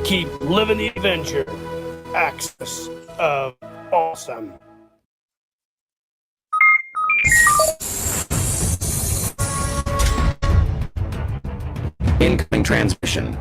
Keep living the adventure. Axis of Awesome. Incoming transmission.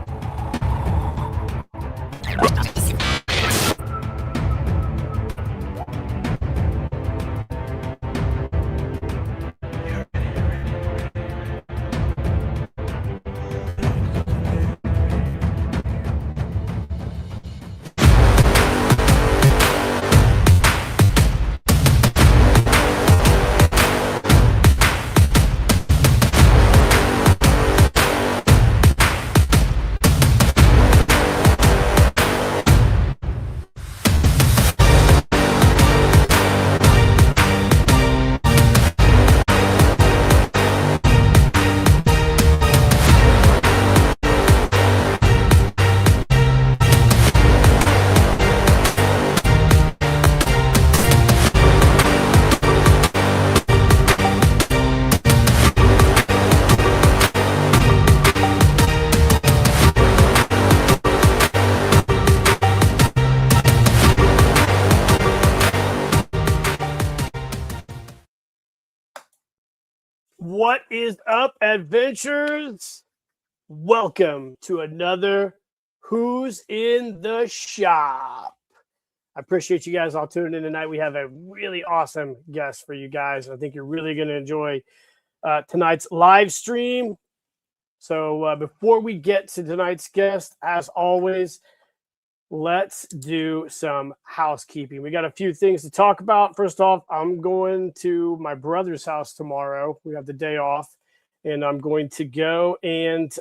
What is up, adventurers? Welcome to another Who's in the Shop. I appreciate you guys all tuning in tonight. We have a really awesome guest for you guys. I think you're really going to enjoy tonight's live stream. So before we get to tonight's guest, as always, let's do some housekeeping. We got a few things to talk about. First off, I'm going to my brother's house tomorrow. We have the day off, and I'm going to go and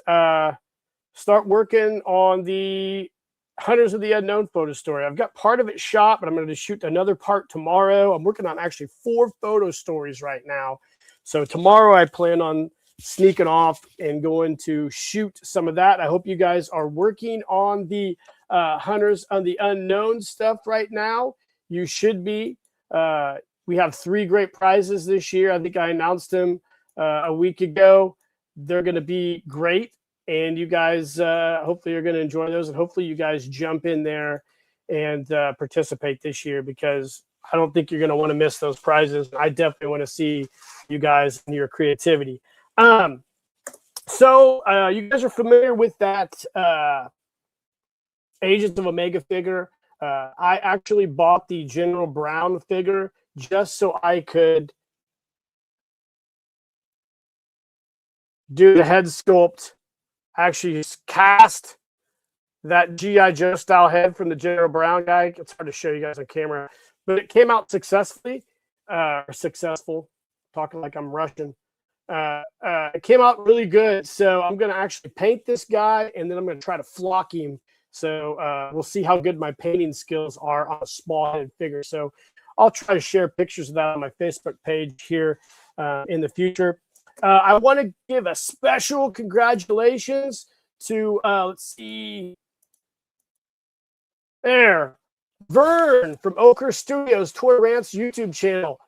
start working on the Hunters of the Unknown photo story. I've got part of it shot, but I'm going to shoot another part tomorrow. I'm working on actually 4 photo stories right now. So tomorrow I plan on sneaking off and going to shoot some of that. I hope you guys are working on the Hunters on the Unknown stuff right now. You should be. We have 3 great prizes this year. I think I announced them a week ago. They're going to be great, and you guys hopefully are going to enjoy those, and hopefully you guys jump in there and participate this year, because I don't think you're going to want to miss those prizes. I definitely want to see you guys and your creativity. So you guys are familiar with that Agents of Omega figure. I actually bought the General Brown figure just so I could do the head sculpt, actually cast that G.I. Joe style head from the General Brown guy. It's hard to show you guys on camera, but it came out successfully, talking like I'm Russian. It came out really good. So I'm going to actually paint this guy, and then I'm going to try to flock him. So we'll see how good my painting skills are on a small head figure. So I'll try to share pictures of that on my Facebook page here in the future. I want to give a special congratulations to, let's see, there, Vern from Ochre Studios, Toy Rants YouTube channel.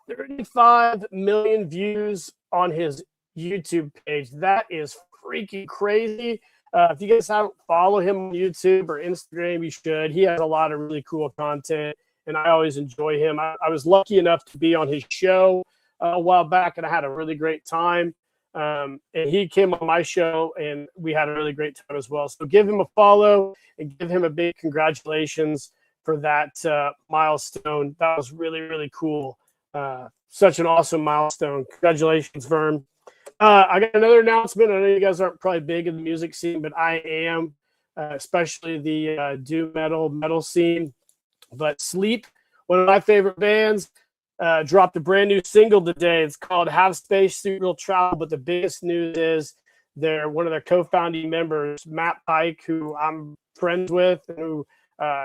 35 million views on his YouTube page. That is freaking crazy. If you guys haven't followed him on YouTube or Instagram, you should. He has a lot of really cool content, and I always enjoy him. I was lucky enough to be on his show a while back, and I had a really great time. And he came on my show, and we had a really great time as well. So give him a follow and give him a big congratulations for that milestone. That was really, really cool. Such an awesome milestone. Congratulations, Vern. I got another announcement. I know you guys aren't probably big in the music scene, but I am, especially the doom metal scene. But Sleep, one of my favorite bands, dropped a brand new single today. It's called Have Space, Suit Real Travel. But the biggest news is one of their co-founding members, Matt Pike, who I'm friends with, and who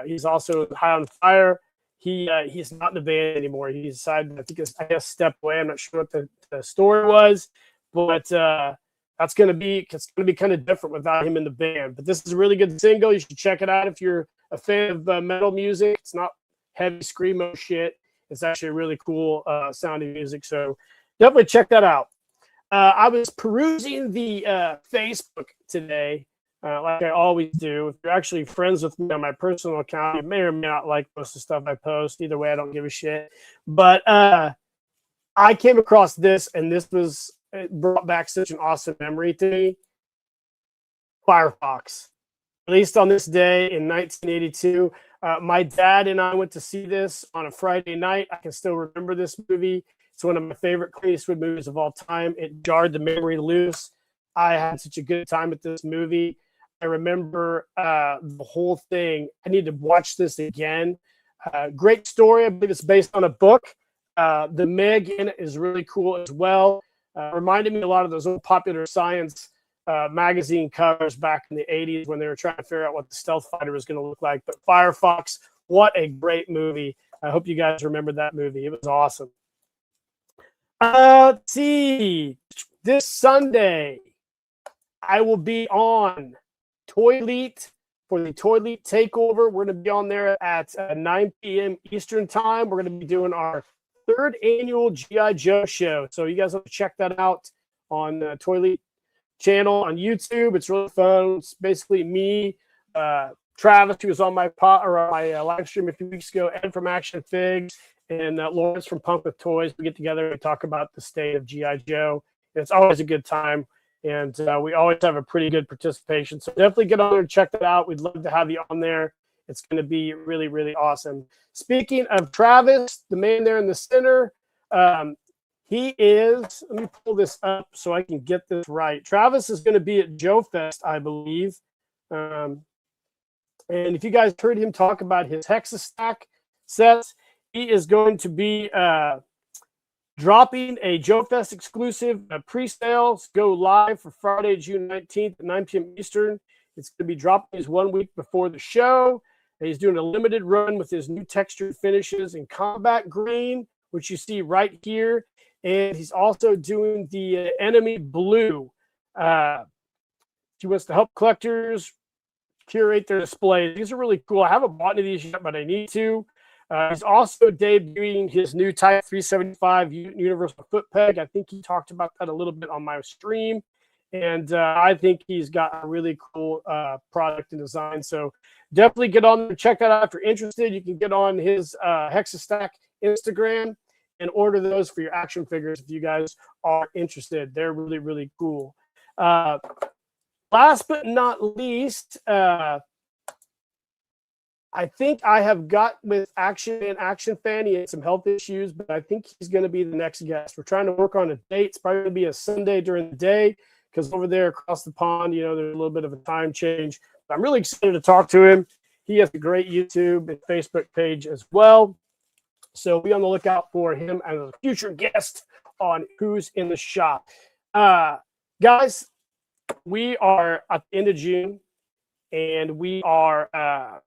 he's also High on Fire. He's not in the band anymore. He decided, I guess, step away. I'm not sure what the story was. But it's going to be kind of different without him in the band. But this is a really good single. You should check it out if you're a fan of metal music. It's not heavy screamo shit. It's actually really cool sounding music. So definitely check that out. I was perusing the Facebook today like I always do. If you're actually friends with me on my personal account, you may or may not like most of the stuff I post. Either way, I don't give a shit. But I came across this, and it brought back such an awesome memory to me. Firefox, released on this day in 1982. My dad and I went to see this on a Friday night. I can still remember this movie. It's one of my favorite Clint Eastwood movies of all time. It jarred the memory loose. I had such a good time with this movie. I remember the whole thing. I need to watch this again. Great story. I believe it's based on a book. The Meg in it is really cool as well. Reminded me a lot of those old Popular Science magazine covers back in the 80s when they were trying to figure out what the stealth fighter was going to look like. But Firefox, what a great movie. I hope you guys remember that movie. It was awesome. Let's see. This Sunday, I will be on Toilet for the Toilet Takeover. We're going to be on there at 9 p.m. Eastern Time. We're going to be doing our 3rd annual G.I. Joe show. So you guys have to check that out on the Toilet channel on YouTube. It's really fun. It's basically me, Travis, who was on my live stream a few weeks ago, Ed from Action Figs, and Lawrence from Punk with Toys. We get together and talk about the state of G.I. Joe. It's always a good time, and we always have a pretty good participation. So definitely get on there and check that out. We'd love to have you on there. It's going to be really, really awesome. Speaking of Travis, the man there in the center, he is, let me pull this up so I can get this right. Travis is going to be at Joe Fest, I believe. And if you guys heard him talk about his Hexastack sets, he is going to be dropping a Joe Fest exclusive pre-sales. Go live for Friday, June 19th at 9 p.m. Eastern. It's going to be dropping his 1 week before the show. And he's doing a limited run with his new textured finishes in combat green, which you see right here. And he's also doing the enemy blue. He wants to help collectors curate their displays. These are really cool. I haven't bought any of these yet, but I need to. He's also debuting his new Type 375 Universal Foot Peg. I think he talked about that a little bit on my stream. And I think he's got a really cool product and design. So definitely get on there and check that out if you're interested. You can get on his Hexastack Instagram and order those for your action figures if you guys are interested. They're really, really cool. Last but not least, I think I have got with Action Man, Action Fan. He had some health issues, but I think he's going to be the next guest. We're trying to work on a date. It's probably going to be a Sunday during the day because over there across the pond, there's a little bit of a time change. But I'm really excited to talk to him. He has a great YouTube and Facebook page as well. So be on the lookout for him as a future guest on Who's in the Shop. Guys, we are at the end of June, and we are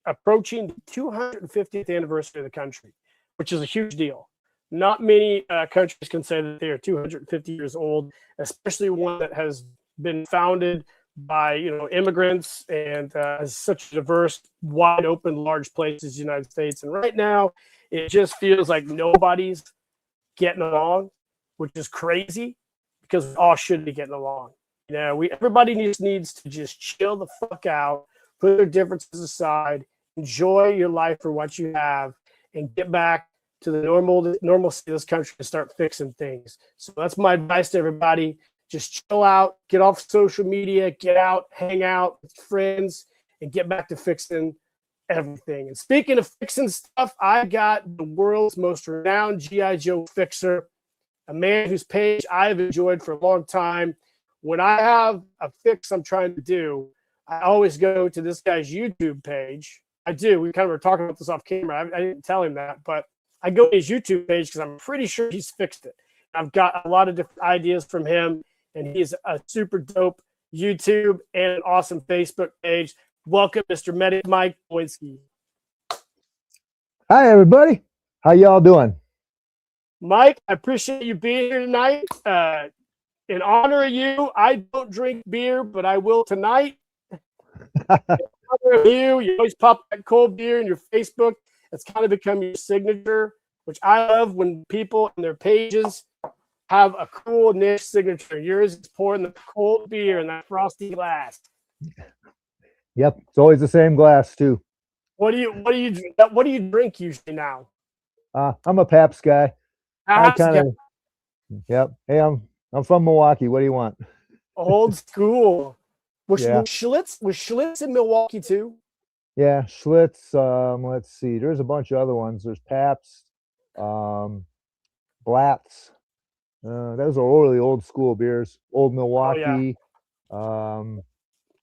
approaching the 250th anniversary of the country, which is a huge deal. Not many countries can say that they are 250 years old, especially one that has been founded by immigrants and has such a diverse, wide open, large place as the United States. And right now, it just feels like nobody's getting along, which is crazy because we all should be getting along. Everybody needs to just chill the fuck out, put their differences aside, enjoy your life for what you have, and get back to the normalcy of this country and start fixing things. So that's my advice to everybody. Just chill out, get off social media, get out, hang out with friends, and get back to fixing everything. And speaking of fixing stuff, I got the world's most renowned G.I. Joe fixer, a man whose page I've enjoyed for a long time. When I have a fix I'm trying to do, I always go to this guy's YouTube page. I do. We kind of were talking about this off camera. I didn't tell him that, but I go to his YouTube page because I'm pretty sure he's fixed it. I've got a lot of different ideas from him, and he's a super dope YouTube and an awesome Facebook page. Welcome, Mr. Medic Mike Boinski. Hi, everybody. How y'all doing? Mike, I appreciate you being here tonight. In honor of you, I don't drink beer, but I will tonight. In honor of you always pop that cold beer in your Facebook. It's kind of become your signature, which I love when people in their pages have a cool niche signature. Yours is pouring the cold beer in that frosty glass. Yep, it's always the same glass too. What do you drink usually now? I'm a Pabst guy. I Perhaps kind get of, yep. Hey, I'm from Milwaukee. What do you want? old school. Yeah, Was Schlitz in Milwaukee too? yeah. Schlitz. Let's see. There's a bunch of other ones. There's Pabst, um, Blatz. Those are really old school beers. Old Oh yeah. Milwaukee. Um,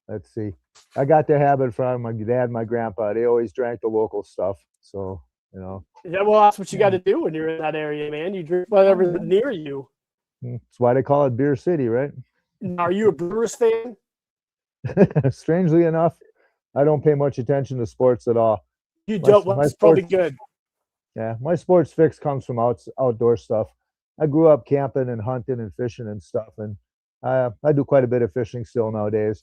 let's see. I got the habit from my dad and my grandpa. They always drank the local stuff. So, you know, Yeah, well, that's what you got yeah. to do when you're in that area, man. You drink whatever's Oh, near you. yeah. That's why they call it Beer City, right? Now, are you a Brewers fan? Strangely enough, I don't pay much attention to sports at all. You My don't. Well, my that's probably sports, good. yeah, my sports fix comes from outdoor stuff. I grew up camping and hunting and fishing and stuff, and I do quite a bit of fishing still nowadays.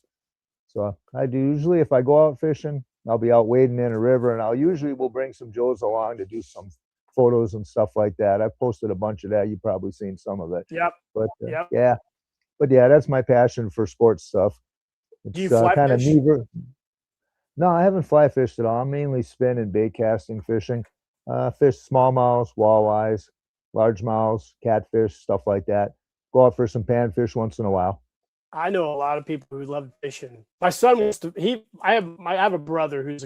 So I do usually if I go out fishing, I'll be out wading in a river, and I'll usually will bring some Joes along to do some photos and stuff like that. I've posted a bunch of that. You've probably seen some of it, Yep. but Yep. yeah, but yeah, that's my passion for sports stuff. Do you It's fly kind of fish? me. No, I haven't fly fished at all. I'm mainly spin and bait casting fishing. Fish smallmouths, walleyes, largemouths, catfish, stuff like that. Go out for some panfish once in a while. I know a lot of people who love fishing. My son wants to. I have a brother who's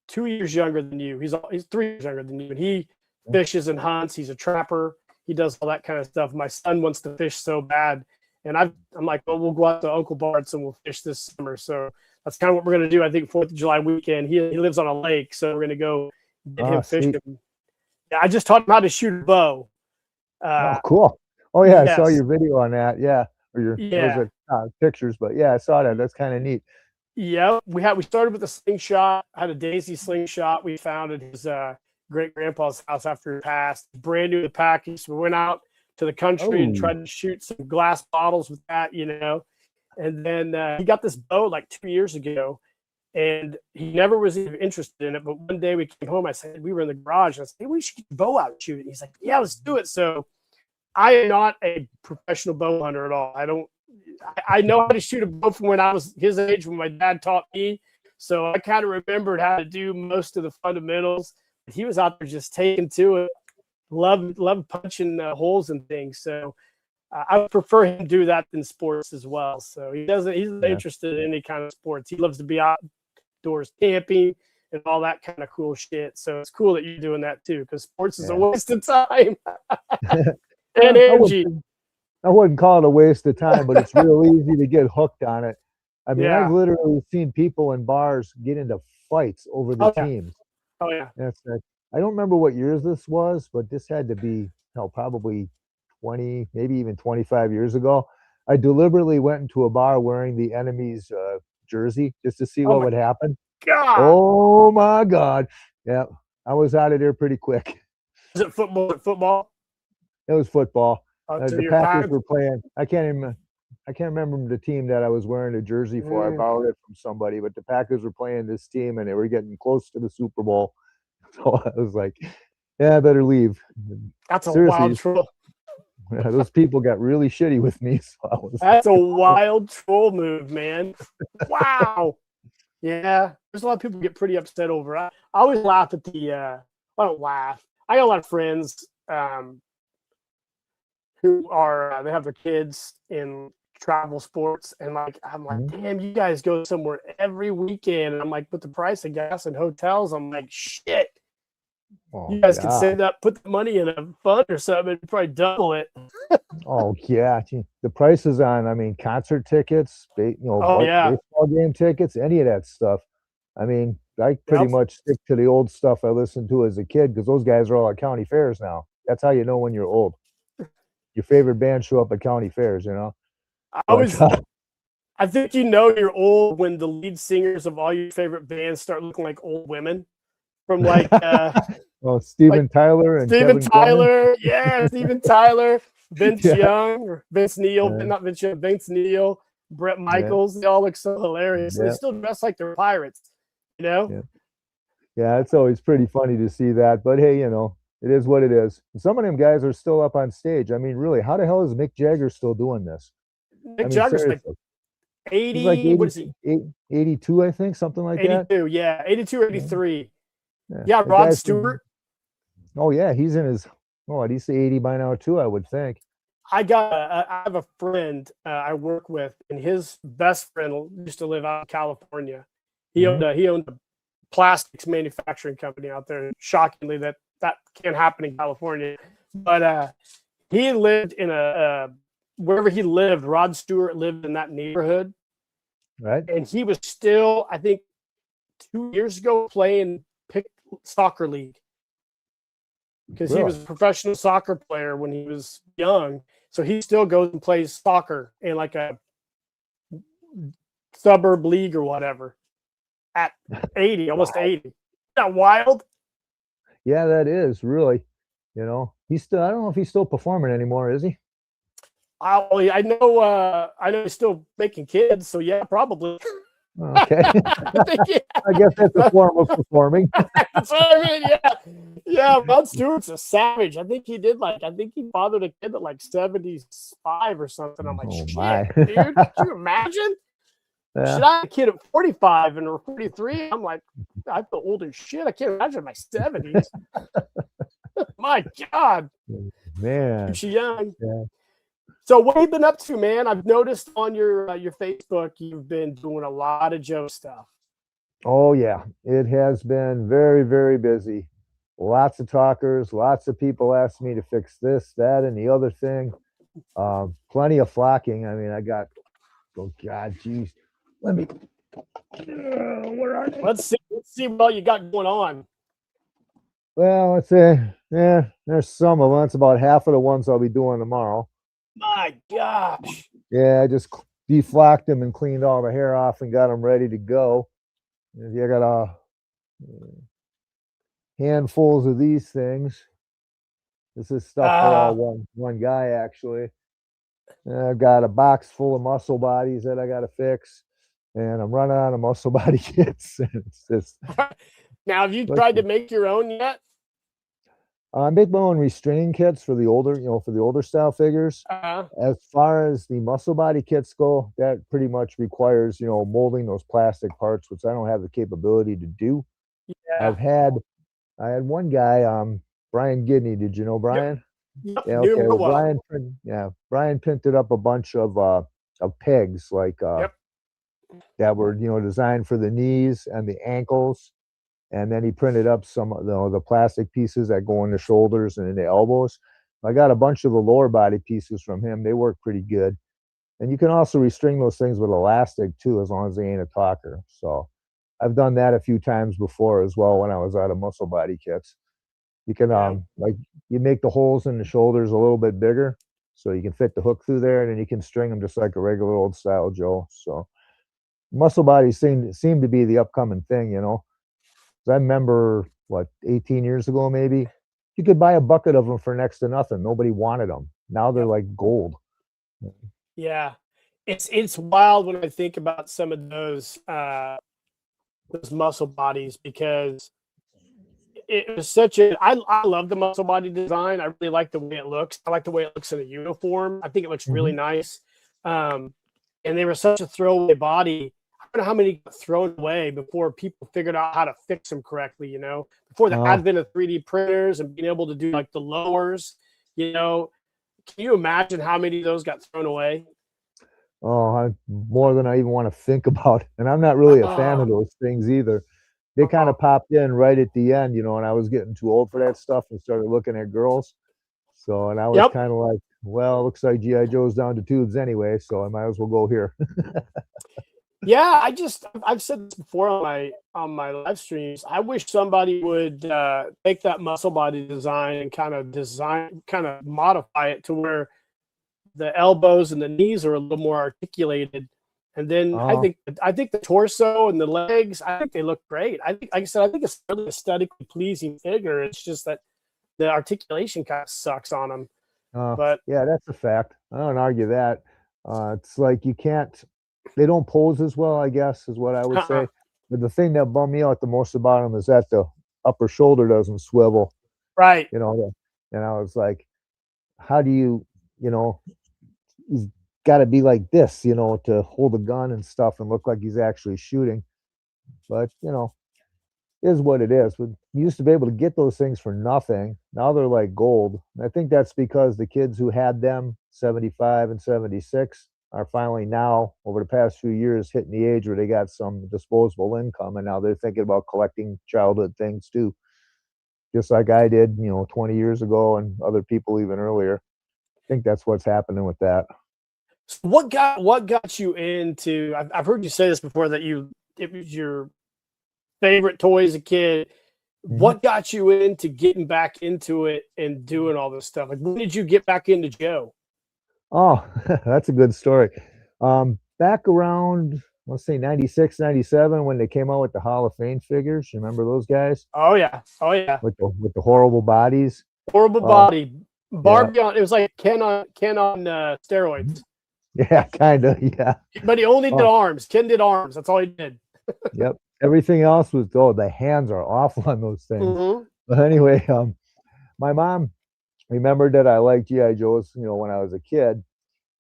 2 years younger than you. He's 3 years younger than you, and he fishes and hunts. He's a trapper. He does all that kind of stuff. My son wants to fish so bad, and I'm like, well, we'll go out to Uncle Bart's and we'll fish this summer. So that's kind of what we're gonna do. I think 4th of July weekend. He lives on a lake, so we're gonna go get him Sweet. fishing. Yeah, I just taught him how to shoot a bow. Oh, Uh, cool. Oh yeah, I saw yes, your video on that. Yeah, or your it was yeah. a pictures, but yeah, I saw that. That's kind of neat. Yeah, we started with a slingshot. Had a daisy slingshot we found at his great grandpa's house after he passed. Brand new to the package. We went out to the country and Oh, tried to shoot some glass bottles with that, And then he got this bow like 2 years ago, and he never was even interested in it. But one day we came home. I said we were in the garage. And I said, "Hey, we should get the bow out and shoot it." He's like, "Yeah, let's do it." So I am not a professional bow hunter at all. I don't. I know how to shoot a bow from when I was his age, when my dad taught me. So I kind of remembered how to do most of the fundamentals. He was out there just taking to it, love punching holes and things. So I would prefer him do that than sports as well. So he's not yeah, interested in any kind of sports. He loves to be outdoors camping and all that kind of cool shit. So it's cool that you're doing that too, because sports is a yeah. waste of time and Well, energy. I wouldn't call it a waste of time, but it's real easy to get hooked on it. I mean, I've Yeah. literally seen people in bars get into fights over the Oh yeah. teams. Oh yeah. That's I don't remember what years this was, but this had to be, probably 20, maybe even 25 years ago. I deliberately went into a bar wearing the enemy's jersey just to see Oh what my would happen. God. Oh my God. Yeah, I was out of there pretty quick. Is it football? Football? It was football. So The you're Packers kind were playing. I can't remember the team that I was wearing a jersey for. I of, borrowed it from somebody, but the Packers were playing this team and they were getting close to the Super Bowl. So I was like, yeah, I better leave. that's a wild Seriously, troll. those people got really shitty with me. So I was That's a like, wild troll move, man. Wow. Yeah. There's a lot of people get pretty upset over it. I always laugh at I don't laugh. I got a lot of friends who are they have their kids in travel sports, and like I'm like, "Mhm. damn, you guys go somewhere every weekend. And I'm like, with the price of gas and hotels, I'm like, shit. Oh You guys could yeah, save that, put the money in a fund or something, and probably double it. oh yeah." Gee, the prices on, I mean, concert tickets, Oh yeah. baseball game tickets, any of that stuff. I mean, I pretty Yep. much stick to the old stuff I listened to as a kid because those guys are all at county fairs now. That's how you know when you're old. Your favorite band show up at county fairs. I But always I think you're old when the lead singers of all your favorite bands start looking like old women from well, like Steven Tyler and Steven Kevin Cronin. Tyler, yeah, Steven Tyler, Vince Yeah, Young, or Vince Neil, uh, not Vince Young, Vince Neil, Brett yeah, Michaels. They all look so hilarious. And they yeah, still dress like they're pirates, you know? yeah. Yeah, it's always pretty funny to see that. But hey, it is what it is. Some of them guys are still up on stage. I mean, really, how the hell is Mick Jagger still doing this? I Mick mean, Jagger's like seriously. He's like 80, what 80, is he? 82, I think, something like that. 82, yeah, 82, Yeah, 83. yeah. Yeah, The Rod guy's Stewart. oh yeah, he's in his, oh, he's 80 by now too, I would think. I have a friend I work with, and his best friend used to live out in California. Mhm. He owned a plastics manufacturing company out there. Shockingly, that can't happen in California. But he lived in a wherever he lived. Rod Stewart lived in that neighborhood, Right? and he was still, I think, 2 years ago playing pick soccer league because he Really? was a professional soccer player when he was young. So he still goes and plays soccer in like a suburb league or whatever at 80, almost Wow. 80. Isn't that wild? Yeah, that is really, he's still, I don't know if he's still performing anymore, is he? I know he's still making kids, so yeah, probably. Oh, okay. I think I guess that's a form of performing. that's what I mean. Yeah, yeah. Rod Stewart's a savage. I think he fathered a kid at like 75 or something. I'm like, Oh shit, my. dude. Could you imagine? Yeah. Shit, I had a kid at 45 and or 43. I'm like, I feel old as shit. I can't imagine my 70s. My God, Man. keeps you young. Yeah. So what have you been up to, man? I've noticed on your Facebook you've been doing a lot of Joe stuff. Oh yeah. It has been very, very busy. Lots of talkers, lots of people ask me to fix this, that, and the other thing. Plenty of flocking. I mean, I got, oh God, geez. Let me, where are they? Let's see what you got going on. Well, let's say, yeah, there's some of them. It's about half of the ones I'll be doing tomorrow. My gosh. Yeah, I just deflocked them and cleaned all the hair off and got them ready to go. And I got handfuls of these things. This is stuff for all one guy actually. And I've got a box full of muscle bodies that I got to fix, and I'm running out of muscle body kits. It's just Now, have you tried to make your own yet? I make my own restraining kits for the older, for the older style figures. As far as the muscle body kits go, that pretty much requires, molding those plastic parts, which I don't have the capability to do. Yeah. I had one guy, Brian Gidney. Did you know Brian? Yep. Yeah, Knew okay. him Well, well. Brian printed up a bunch of pegs like Yep. that were, designed for the knees and the ankles. And then he printed up some of the plastic pieces that go in the shoulders and in the elbows. I got a bunch of the lower body pieces from him. They work pretty good. And you can also restring those things with elastic too, as long as they ain't a talker. So I've done that a few times before as well when I was out of muscle body kits. You can like you make the holes in the shoulders a little bit bigger so you can fit the hook through there, and then you can string them just like a regular old style Joe. So muscle bodies seem to be the upcoming thing, I remember, 18 years ago, maybe, you could buy a bucket of them for next to nothing. Nobody wanted them. Now they're like gold. Yeah. It's wild when I think about some of those muscle bodies because it was I love the muscle body design. I really like the way it looks. I like the way it looks in a uniform. I think it looks really nice. And they were such a throwaway body. I don't know how many got thrown away before people figured out how to fix them correctly, before the advent of 3D printers and being able to do like the lowers, can you imagine how many of those got thrown away? Oh, more than I even want to think about. And I'm not really a fan of those things either. They kind of popped in right at the end, and I was getting too old for that stuff and started looking at girls. So, and I was kind of like, well, it looks like G.I. Joe's down to tubes anyway, so I might as well go here. Yeah, I've said this before on my live streams. I wish somebody would take that muscle body design and kind of modify it to where the elbows and the knees are a little more articulated. And then I think the torso and the legs, I think they look great. I think, like I said, I think it's a really aesthetically pleasing figure. It's just that the articulation kind of sucks on them. But yeah, that's a fact. I don't argue that. It's like they don't pose as well, I guess, is what I would say. But the thing that bummed me out the most about them is that the upper shoulder doesn't swivel. Right. And I was like, how do you, he's got to be like this, to hold a gun and stuff and look like he's actually shooting. But, is what it is. But you used to be able to get those things for nothing. Now they're like gold. And I think that's because the kids who had them 75 and 76 are finally now, over the past few years, hitting the age where they got some disposable income, and now they're thinking about collecting childhood things too, just like I did, 20 years ago, and other people even earlier. I think that's what's happening with that. So what got you into? I've heard you say this before, that it was your favorite toy as a kid. Mhm. What got you into getting back into it and doing all this stuff? Like, when did you get back into Joe? Oh, that's a good story. Back around, let's say 96, 97, when they came out with the Hall of Fame figures. You remember those guys Oh yeah, oh yeah. with the horrible bodies? Horrible Um, body. yeah, Barbie on. It was like Ken on steroids, yeah, kind of, yeah. but he only did Oh, arms. Ken did arms. That's all he did. yep. Everything else was, oh, the hands are awful on those things. Hmm. But anyway, my mom remembered that I liked GI Joes, when I was a kid,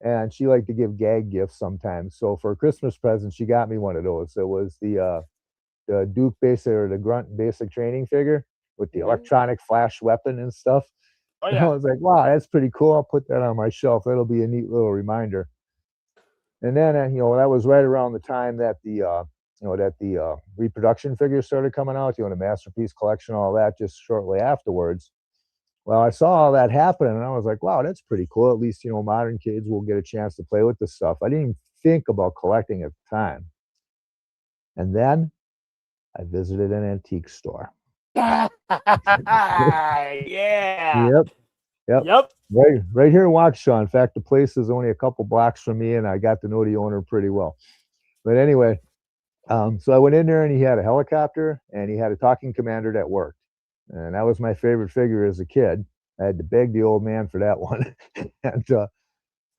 and she liked to give gag gifts sometimes. So for a Christmas present, she got me one of those. It was the Duke basic, or the Grunt basic training figure with the Hmm. electronic flash weapon and stuff. Oh And I yeah. was like, wow, that's pretty cool. I'll put that on my shelf. That'll be a neat little reminder. And then, that was right around the time that the reproduction figures started coming out, the Masterpiece Collection, all that, just shortly afterwards. Well, I saw all that happen, and I was like, wow, that's pretty cool. At least, modern kids will get a chance to play with this stuff. I didn't even think about collecting at the time. And then I visited an antique store. Yeah. Yep, yep. Yep. Right here in Waukesha. In fact, the place is only a couple blocks from me, and I got to know the owner pretty well. But anyway, so I went in there, and he had a helicopter, and he had a talking commander that worked. And that was my favorite figure as a kid. I had to beg the old man for that one. And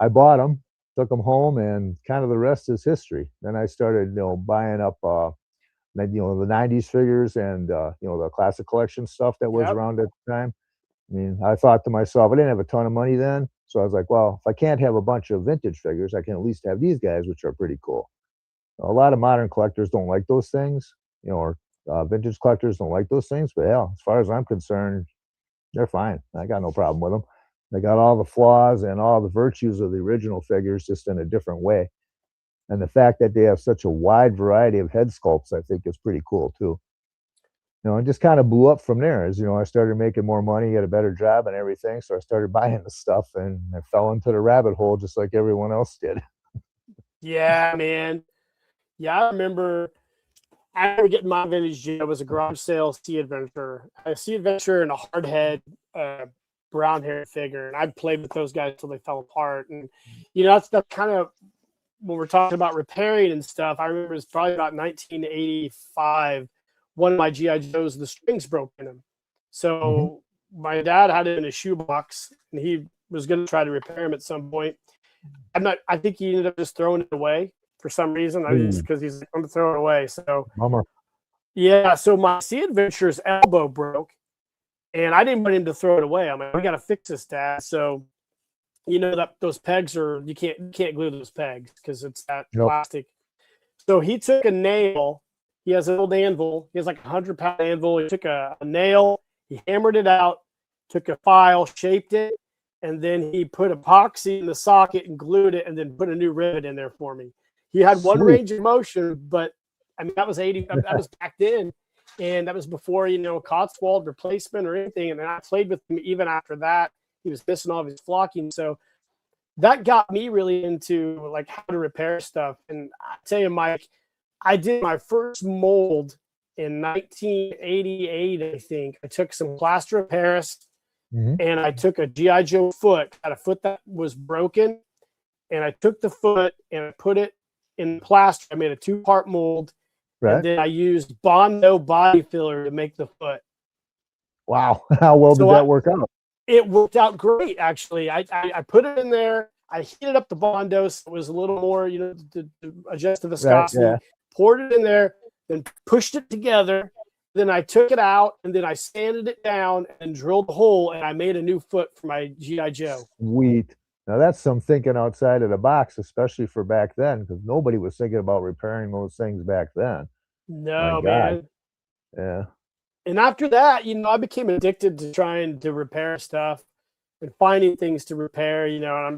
I bought him, took him home, and kind of the rest is history. Then I started, buying up, the 90s figures, and, the classic collection stuff that was Yep. around at the time. I mean, I thought to myself, I didn't have a ton of money then. So I was like, well, if I can't have a bunch of vintage figures, I can at least have these guys, which are pretty cool. A lot of modern collectors don't like those things, or vintage collectors don't like those things. But hell, as far as I'm concerned, they're fine. I got no problem with them. They got all the flaws and all the virtues of the original figures, just in a different way. And the fact that they have such a wide variety of head sculpts, I think, is pretty cool too. It just kind of blew up from there. As I started making more money, get a better job and everything. So I started buying the stuff, and I fell into the rabbit hole just like everyone else did. Yeah, man. Yeah, I remember getting my vintage Joe. It was a garage sale Sea Adventure. A Sea Adventure and a hardhead brown hair figure. And I played with those guys until they fell apart. And that's kind of when we're talking about repairing and stuff. I remember it's probably about 1985. One of my GI Joes, the strings broke in him. Hmm. So my dad had it in a shoebox, and he was going to try to repair him at some point. I think he ended up just throwing it away for some reason. I just Ooh, because he's like, I'm gonna throw it away. So bummer. yeah, so my Sea Adventure's elbow broke, and I didn't want him to throw it away. I'm like, we got to fix this, Dad. So that those pegs are you can't glue those pegs because it's that Nope. plastic. So he took a nail. He has an old anvil. He has like 100-pound anvil. He took a nail. He hammered it out. Took a file, shaped it, and then he put epoxy in the socket and glued it, and then put a new rivet in there for me. He had one Sweet. range of motion, but I mean that was 80. That was back then, and that was before Cotswold replacement or anything. And then I played with him even after that. He was missing all of his flocking, so that got me really into like how to repair stuff. And I tell you, Mike, I did my first mold in 1988. I think I took some plaster of Paris, Hmm. and I took a GI Joe foot, had a foot that was broken, and I took the foot and I put it in plaster. I made a 2-part mold, and Right. then I used Bondo body filler to make the foot. Wow. How well did So that work out? it worked out great, actually. I put it in there. I heated up the Bondo so it was a little more, to adjust the Right. viscosity. Yeah. Poured it in there, then pushed it together. Then I took it out, and then I sanded it down and drilled a hole, and I made a new foot for my GI Joe. Sweet. Now that's some thinking outside of the box, especially for back then, because nobody was thinking about repairing those things back then. My No, God. man. Yeah. And after that, I became addicted to trying to repair stuff and finding things to repair,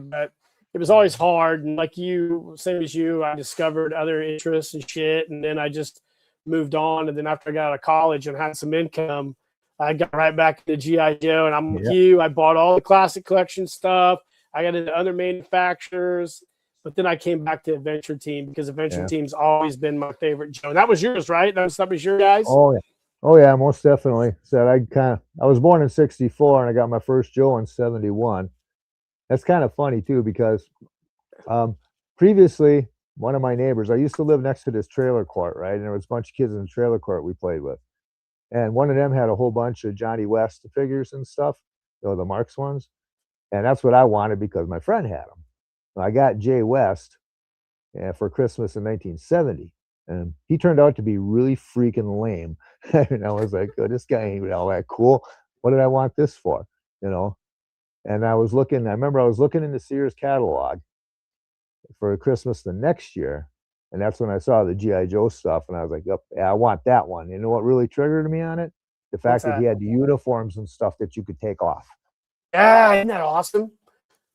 but it was always hard. And like you, same as you, I discovered other interests and shit. And then I just moved on. And then after I got out of college and had some income, I got right back into G.I. Joe. And I'm with Yeah. you. I bought all the classic collection stuff. I got into other manufacturers. But then I came back to Adventure Team because Adventure Yeah. Team's always been my favorite Joe. And that was yours, right? That was your guys? Oh yeah. Oh yeah, most definitely. Said I was born in 64 and I got my first Joe in 71. That's kind of funny too because um previously one of my neighbors, I used to live next to this trailer court, right? And there was a bunch of kids in the trailer court we played with. And one of them had a whole bunch of Johnny West figures and stuff, the Marks ones. And that's what I wanted because my friend had them. I got Jay West for Christmas in 1970. And he turned out to be really freaking lame. And I was like, oh, this guy ain't all that cool. What did I want this for? You know? And I remember I was looking in the Sears catalog for Christmas the next year. And that's when I saw the G.I. Joe stuff. And I was like, yep, yeah, I want that one. You know what really triggered me on it? The What's fact that he that? had the uniforms and stuff that you could take off. Yeah, isn't that awesome?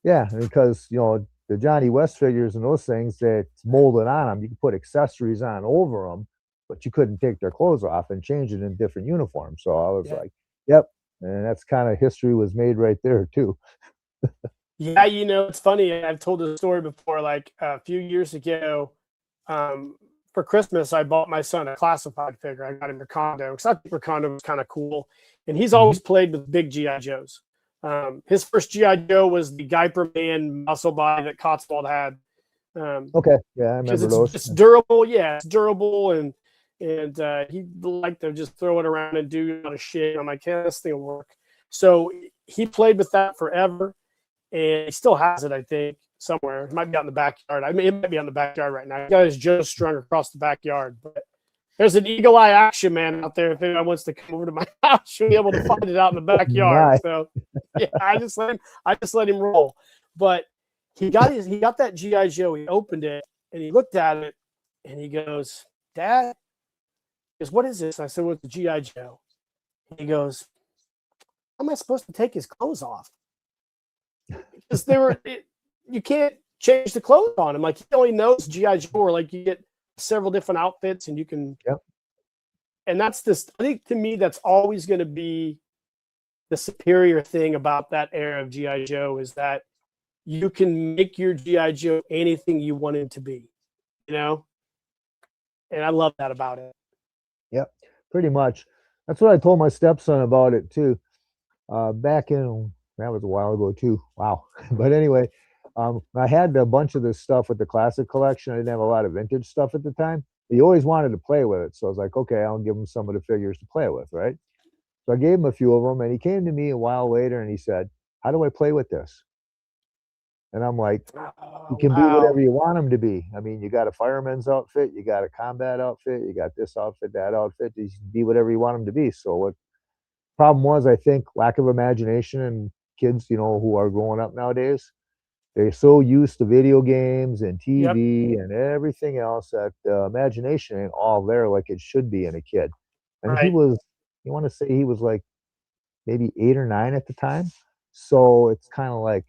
Yeah, because the Johnny West figures and those things that's molded on them, you could put accessories on over them, but you couldn't take their clothes off and change it in different uniforms. So I was Yeah. like, yep, and that's kind of history was made right there too. Yeah, it's funny. I've told this story before. Like a few years ago, for Christmas, I bought my son a classified figure. I got him Recondo because I think Recondo was kind of cool, and he's Mhm. always played with big GI Joes. His first GI Joe was the Guyper Man muscle body that Cotswold had. Okay, yeah, I Because remember those. it's durable. Yeah, it's durable, and he liked to just throw it around and do a lot of shit. I'm like, yeah, this thing will work. So he played with that forever, and he still has it, I think, somewhere. It might be out in the backyard. I mean, it might be on the backyard right now. He got his Joe strung across the backyard. But there's an eagle eye action man out there. If anyone wants to come over to my house, you'll be able to find it out in the backyard. My, So yeah, I just let him roll. But he got that GI Joe. He opened it and he looked at it and he goes, "Dad," he goes, "what is this?" I said, "Well, it's a GI Joe." He goes, "How am I supposed to take his clothes off?" Because you can't change the clothes on him. Like he only knows GI Joe, or like you get several different outfits, and you can. yep, And that's this. I think to me, that's always going to be the superior thing about that era of GI Joe is that you can make your GI Joe anything you want him to be. You know, and I love that about it. yep, pretty much. That's what I told my stepson about it too. Back in that was a while ago too. Wow. But anyway, I had a bunch of this stuff with the classic collection. I didn't have a lot of vintage stuff at the time. He always wanted to play with it, so I was like, okay, I'll give him some of the figures to play with, right? So I gave him a few of them, and he came to me a while later and he said, "How do I play with this?" And I'm like, "You Oh, can be whatever wow. you want him to be. I mean, you got a fireman's outfit, you got a combat outfit, you got this outfit, that outfit. You can be whatever you want him to be." So what problem was, I think, lack of imagination and kids, who are growing up nowadays. They're so used to video games and Yep. TV and everything else that imagination ain't all there like it should be in a kid. And Right. you want to say he was like maybe 8 or 9 at the time. So it's kind of like,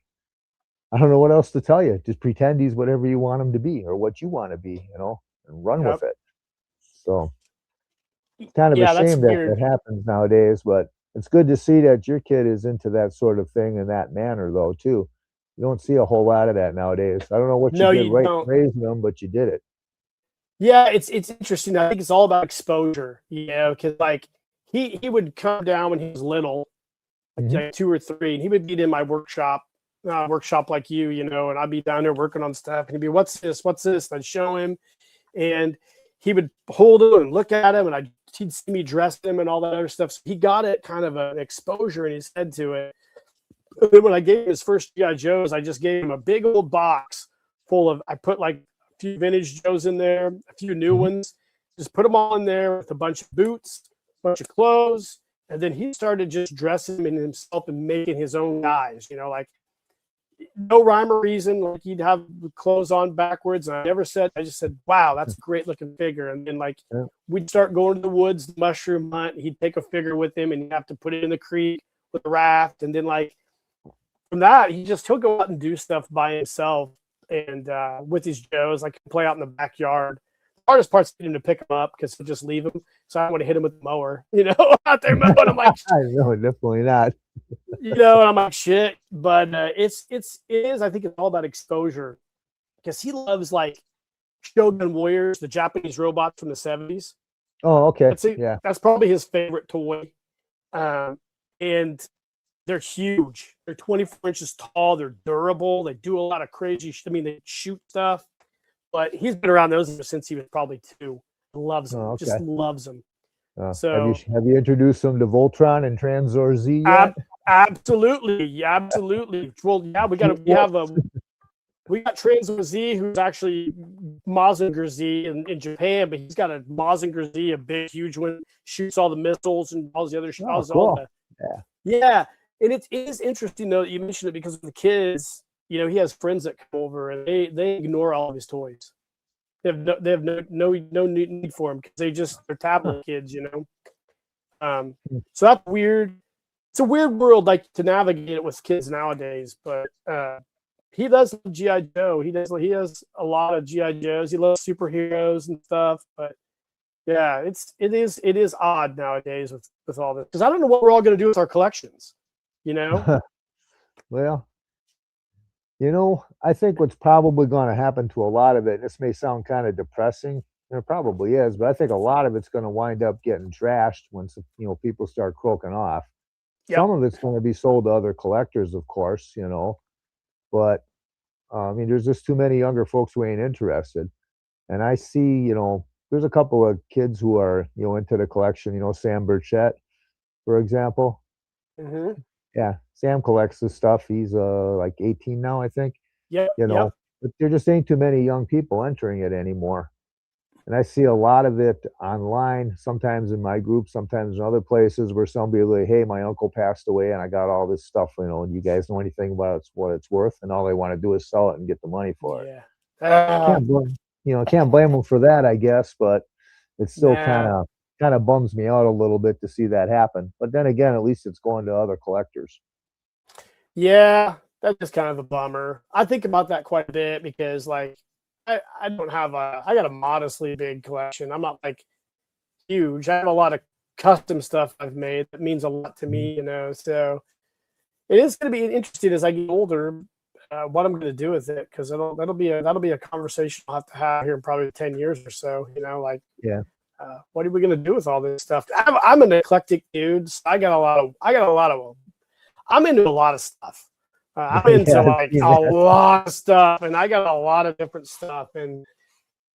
I don't know what else to tell you. Just pretend he's whatever you want him to be or what you want to be, and run with Yep. it. So it's kind of a Yeah, that's shame that that weird. happens nowadays, but it's good to see that your kid is into that sort of thing in that manner, though, too. You don't see a whole lot of that nowadays. I don't know what you No, did you right don't. raising them, but you did it. Yeah, it's interesting. I think it's all about exposure, because like he would come down when he was little, Mhm. like 2 or 3, and he would be in my workshop like and I'd be down there working on stuff, and he'd be, "What's this? What's this?" And I'd show him, and he would hold him and look at him, and he'd see me dress him and all that other stuff. So he got it kind of an exposure in his head to it. And then when I gave him his first GI Joes, I just gave him a big old box full of. I put like a few vintage Joes in there, a few new Mhm. ones. Just put them all in there with a bunch of boots, a bunch of clothes, and then he started just dressing him in himself and making his own guys. Like no rhyme or reason. Like he'd have clothes on backwards, and I just said, "Wow, that's a great looking figure." And then like we'd start going to the woods, mushroom hunt. He'd take a figure with him, and he'd have to put it in the creek with a raft. And then like from that, he'll go out and do stuff by himself and with his Joes, like play out in the backyard. The hardest part's getting him to pick him up because he'll just leave him. So I want to hit him with the mower, out there mowing. I'm like, no, definitely not. and I'm like, shit. But it is. I think it's all about exposure because he loves like Shogun Warriors, the Japanese robots from the 70s. Oh, okay. That's probably his favorite toy. And they're huge. They're 24 inches tall. They're durable. They do a lot of crazy they shoot stuff. But he's been around those since he was probably 2. Loves them. Just loves them. So have you introduced them to Voltron and Transor Z yet? Absolutely. Well, yeah, we got Transor Z, who's actually Mazinger Z in Japan, but he's got a Mazinger Z, a big, huge one, shoots all the missiles and all the other shit. Cool. Yeah. And it is interesting though that you mentioned it because of the kids. He has friends that come over and they ignore all of his toys. They have no need for them because they're tablet kids. So that's weird. It's a weird world like to navigate it with kids nowadays. But he does love GI Joe. He has a lot of GI Joes. He loves superheroes and stuff. But yeah, it is odd nowadays with all this because I don't know what we're all going to do with our collections. Well, I think what's probably going to happen to a lot of it, and this may sound kind of depressing, and it probably is, but I think a lot of it's going to wind up getting trashed once, people start croaking off. Yep. Some of it's going to be sold to other collectors, of course, but there's just too many younger folks who ain't interested. And I see, there's a couple of kids who are, into the collection, Sam Burchett, for example. Mm-hmm. Yeah, Sam collects this stuff. He's like 18 now, I think. Yeah. But there just ain't too many young people entering it anymore. And I see a lot of it online, sometimes in my group, sometimes in other places where somebody will like, hey, my uncle passed away and I got all this stuff, and you guys know anything about what it's worth? And all they want to do is sell it and get the money for it. Can't blame them for that, I guess, but it's still kind of bums me out a little bit to see that happen. But then again, at least it's going to other collectors. Yeah, that's just kind of a bummer. I think about that quite a bit because like I got a modestly big collection. I'm not like huge. I have a lot of custom stuff I've made that means a lot to me, so it is going to be interesting as I get older what I'm going to do with it because that'll be a conversation I'll have to have here in probably 10 years or so, what are we going to do with all this stuff? I'm an eclectic dude. So I'm into a lot of stuff. I'm into a lot of stuff, and I got a lot of different stuff. And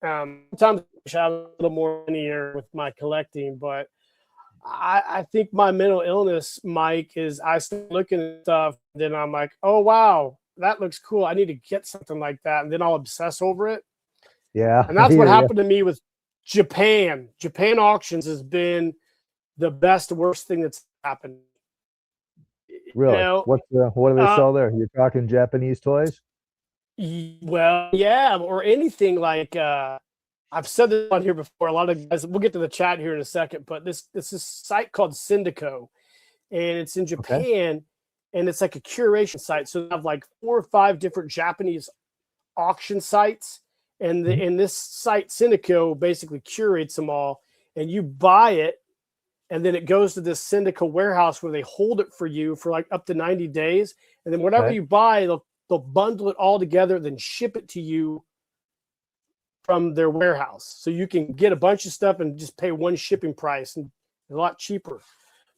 sometimes I have a little more linear with my collecting, but I think my mental illness, Mike, is I start looking at stuff, then I'm like, oh wow, that looks cool. I need to get something like that, and then I'll obsess over it. Yeah, and that's what happened to me with Japan. Japan auctions has been the best, worst thing that's happened. Really? What do they sell there? You're talking Japanese toys? Well, yeah, or anything like I've said this on here before. A lot of guys, we'll get to the chat here in a second, but this is a site called Syndico, and it's in Japan, and it's like a curation site. So they have like 4 or 5 different Japanese auction sites. And in this site, Syndico basically curates them all, and you buy it, and then it goes to this Syndico warehouse where they hold it for you for like up to 90 days. And then whatever you buy, they'll bundle it all together, then ship it to you from their warehouse. So you can get a bunch of stuff and just pay one shipping price and a lot cheaper.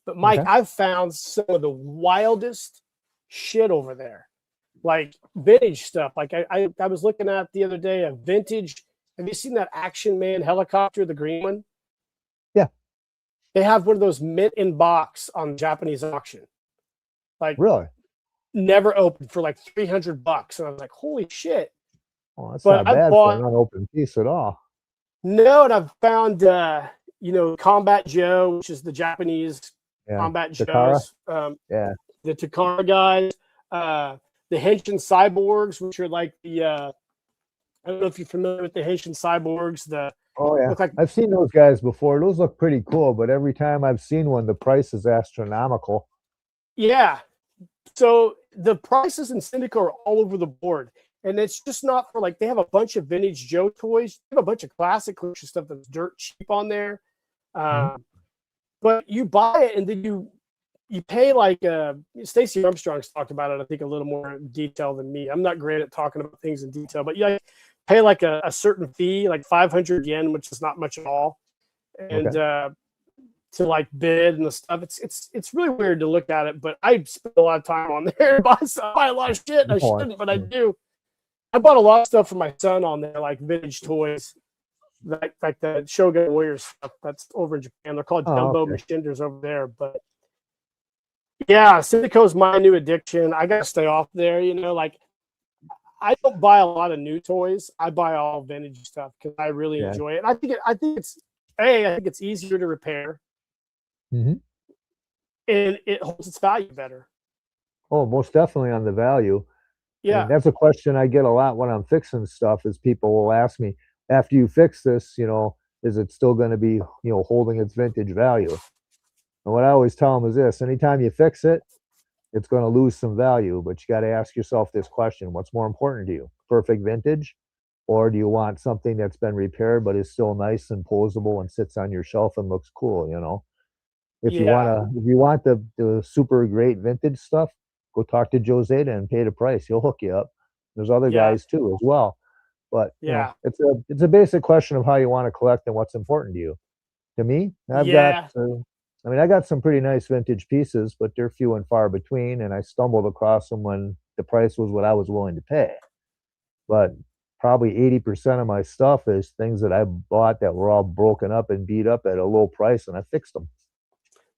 But Mike, I've found some of the wildest shit over there. Like vintage stuff. Like I was looking at the other day, a vintage. Have you seen that Action Man helicopter, the green one? Yeah. They have one of those mint in box on Japanese auction. Like really? Never opened for like $300. And I was like, holy shit. Oh, that's not bad for an unopened piece at all. No, and I've found Combat Joe, which is the Japanese Combat Joes. The The Takara guys. the Henshin Cyborgs, which are like the I don't know if you're familiar with the Henshin Cyborgs. The Oh yeah, look like I've seen those guys before. Those look pretty cool, but every time I've seen one, the price is astronomical. yeah. So the prices in Syndico are all over the board. And it's just not for like they have a bunch of vintage Joe toys. They have a bunch of classic collection stuff that's dirt cheap on there. Mhm. But you buy it and then you pay like Stacey Armstrong's talked about it, I think, a little more in detail than me. I'm not great at talking about things in detail, but you like, pay like a certain fee, like 500 yen, which is not much at all. And Okay. to like bid and the stuff. It's really weird to look at it, but I spend a lot of time on there. I buy a lot of shit. I Oh, shouldn't, but I do. I bought a lot of stuff for my son on there, like vintage toys, like the Shogun Warriors stuff that's over in Japan. They're called oh, Jumbo okay. Machinders over there. But yeah, Syndico's my new addiction. I gotta stay off there. Like I don't buy a lot of new toys. I buy all vintage stuff because I really Yeah. enjoy it. And I think it's easier to repair Hmm. and it holds its value better. Oh, most definitely on the value. And Yeah, that's a question I get a lot when I'm fixing stuff is people will ask me, after you fix this, is it still going to be, holding its vintage value? And what I always tell them is this, anytime you fix it, it's going to lose some value, but you got to ask yourself this question, what's more important to you? Perfect vintage? Or do you want something that's been repaired but is still nice and posable and sits on your shelf and looks cool? yeah, If you want the super great vintage stuff, go talk to Joe Zeta and pay the price. He'll hook you up. There's other yeah, guys too as well. But yeah, it's a basic question of how you want to collect and what's important to you. To me, yeah. I got some pretty nice vintage pieces, but they're few and far between, and I stumbled across them when the price was what I was willing to pay. But probably 80% of my stuff is things that I bought that were all broken up and beat up at a low price, and I fixed them.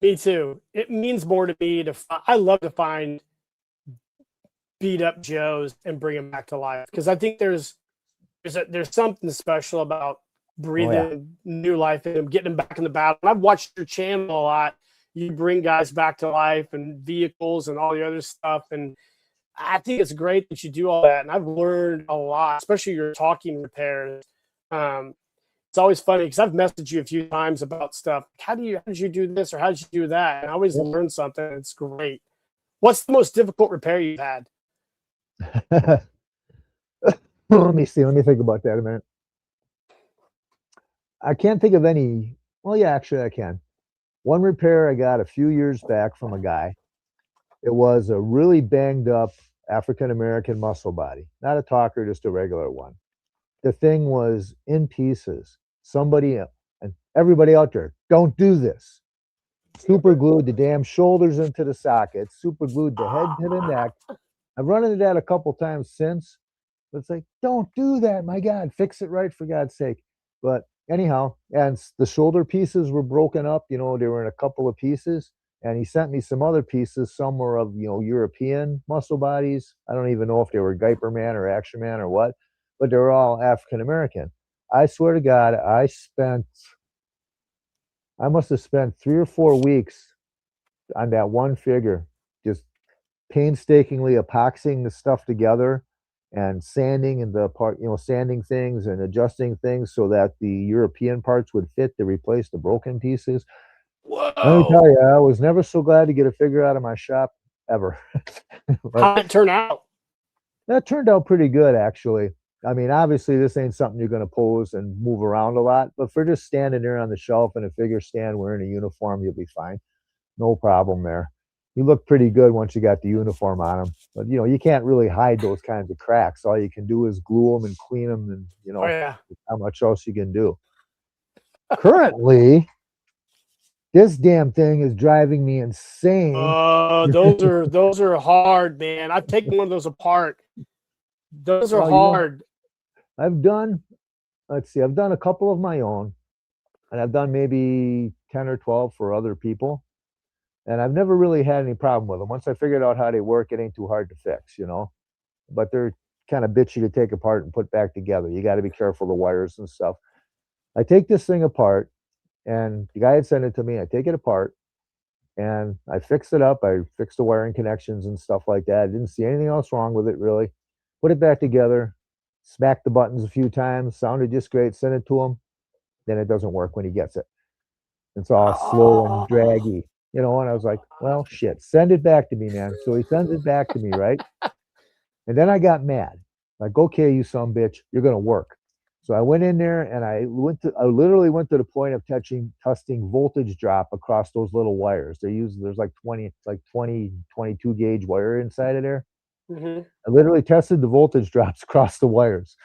Me too. It means more to me I love to find beat up Joes and bring them back to life because I think there's something special about Oh yeah. breathing new life in them, getting them back in the battle. And I've watched your channel a lot. You bring guys back to life and vehicles and all the other stuff, and I think it's great that you do all that. And I've learned a lot, especially your talking repairs. Um, it's always funny because I've messaged you a few times about stuff. How did you do this or how did you do that? And I always learn something. It's great. What's the most difficult repair you've had? Let me see. Let me think about that a minute. I can't think of any. Well, yeah, actually, I can. One repair I got a few years back from a guy. It was a really banged up African American muscle body, not a talker, just a regular one. The thing was in pieces. Somebody and everybody out there, don't do this. Super glued the damn shoulders into the sockets, super glued the head to the neck. I've run into that a couple times since. But it's like, don't do that, my God, fix it right for God's sake. But anyhow, and the shoulder pieces were broken up. They were in a couple of pieces. And he sent me some other pieces. Some were of, European muscle bodies. I don't even know if they were Guyper Man or Action Man or what, but they were all African American. I swear to God, I must have spent 3 or 4 weeks on that one figure, just painstakingly epoxying the stuff together and sanding and sanding things and adjusting things so that the European parts would fit to replace the broken pieces. Let me tell Whoa. you, I was never so glad to get a figure out of my shop ever. But How did it turn out? that turned out pretty good, actually. I mean, obviously, this ain't something you're going to pose and move around a lot, but for just standing there on the shelf in a figure stand wearing a uniform, you'll be fine. No problem there. You look pretty good once you got the uniform on them, but you can't really hide those kinds of cracks. All you can do is glue them and clean them, and Oh yeah. how much else you can do. Currently, this damn thing is driving me insane. Those are hard, man. I've taken one of those apart. Those are Well, hard. I've done, let's see, I've done a couple of my own, and I've done maybe 10 or 12 for other people. And I've never really had any problem with them. Once I figured out how they work, it ain't too hard to fix. But they're kind of bitchy to take apart and put back together. You got to be careful of the wires and stuff. I take this thing apart, and the guy had sent it to me. I take it apart, and I fixed it up. I fixed the wiring connections and stuff like that. I didn't see anything else wrong with it really. Put it back together, smacked the buttons a few times, sounded just great, sent it to him. Then it doesn't work when he gets it. It's all slow and Oh, draggy, you know, and I was like, well, shit, send it back to me, man. So he sends it back to me, right? And then I got mad. Like, okay, you son of a bitch, you're gonna work. So I went in there and I literally went to the point of testing voltage drop across those little wires. There's like 22 gauge wire inside of there. mhm. I literally tested the voltage drops across the wires.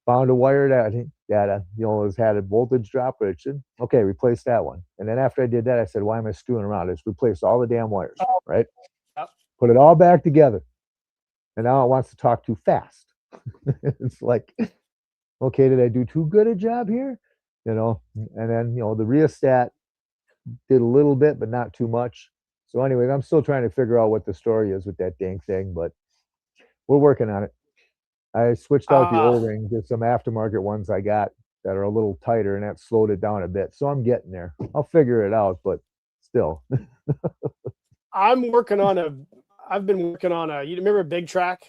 Found a wire that had a voltage drop, but it should okay, replace that one. And then after I did that, I said, why am I screwing around? I just replaced all the damn wires, Oh, right? yep. Put it all back together. And now it wants to talk too fast. It's like, okay, did I do too good a job here? You know, and then the rheostat did a little bit, but not too much. So anyway, I'm still trying to figure out what the story is with that dang thing, but we're working on it. I switched out the Uh, O-ring to some aftermarket ones I got that are a little tighter, and that slowed it down a bit. So I'm getting there. I'll figure it out, but still. I'm working on a. I've been working on a. You remember Big Track,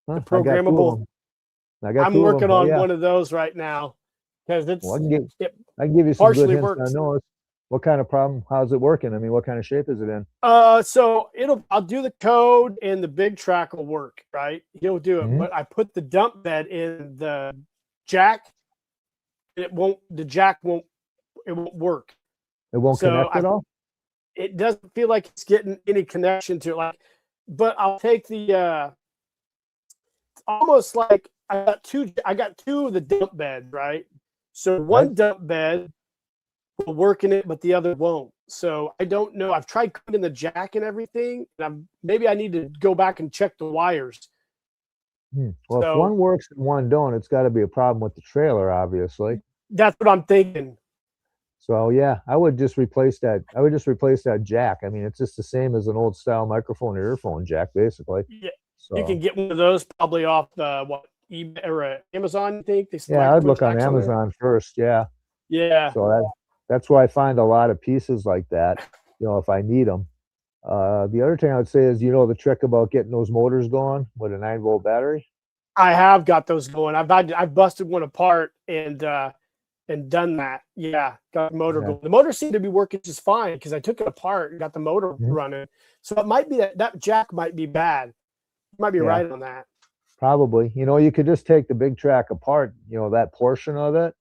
the Huh, I got two of programmable? them. I got I'm two of them. working Oh on yeah. one of those right now because Well, it I can give you some good partially hints on works. those. What kind of problem? How's it working? I mean, what kind of shape is it in? So I'll do the code and the Big Track will work, right? He'll do it, Hmm. but I put the dump bed in the jack, and the jack won't, it won't work. It won't So connect at all. it doesn't feel like it's getting any connection to it. Like, but I'll take it's almost like I got two of the dump beds, right? So Right? one dump bed will work in it, but the other won't. So I don't know. I've tried cutting the jack and everything, and maybe I need to go back and check the wires. Hmm. Well, if So one works and one don't, it's got to be a problem with the trailer, obviously. that's what I'm thinking. So yeah, I would just replace that. I would just replace that jack. I mean, it's just the same as an old style microphone or earphone jack, basically. Yeah, you can So get one of those probably off what eBay or Amazon. You think they sell yeah, I'd microphone look on jacks on there? Amazon first. Yeah. Yeah. So that's where I find a lot of pieces like that. If I need them. The other thing I would say is, the trick about getting those motors going with a 9-volt battery. I have got those going. I've busted one apart and done that. Yeah, got the motor Yeah. going. The motor seemed to be working just fine because I took it apart and got the motor Mhm. running. So it might be that jack might be bad. You might be Yeah. right on that. Probably. You could just take the big track apart, that portion of it,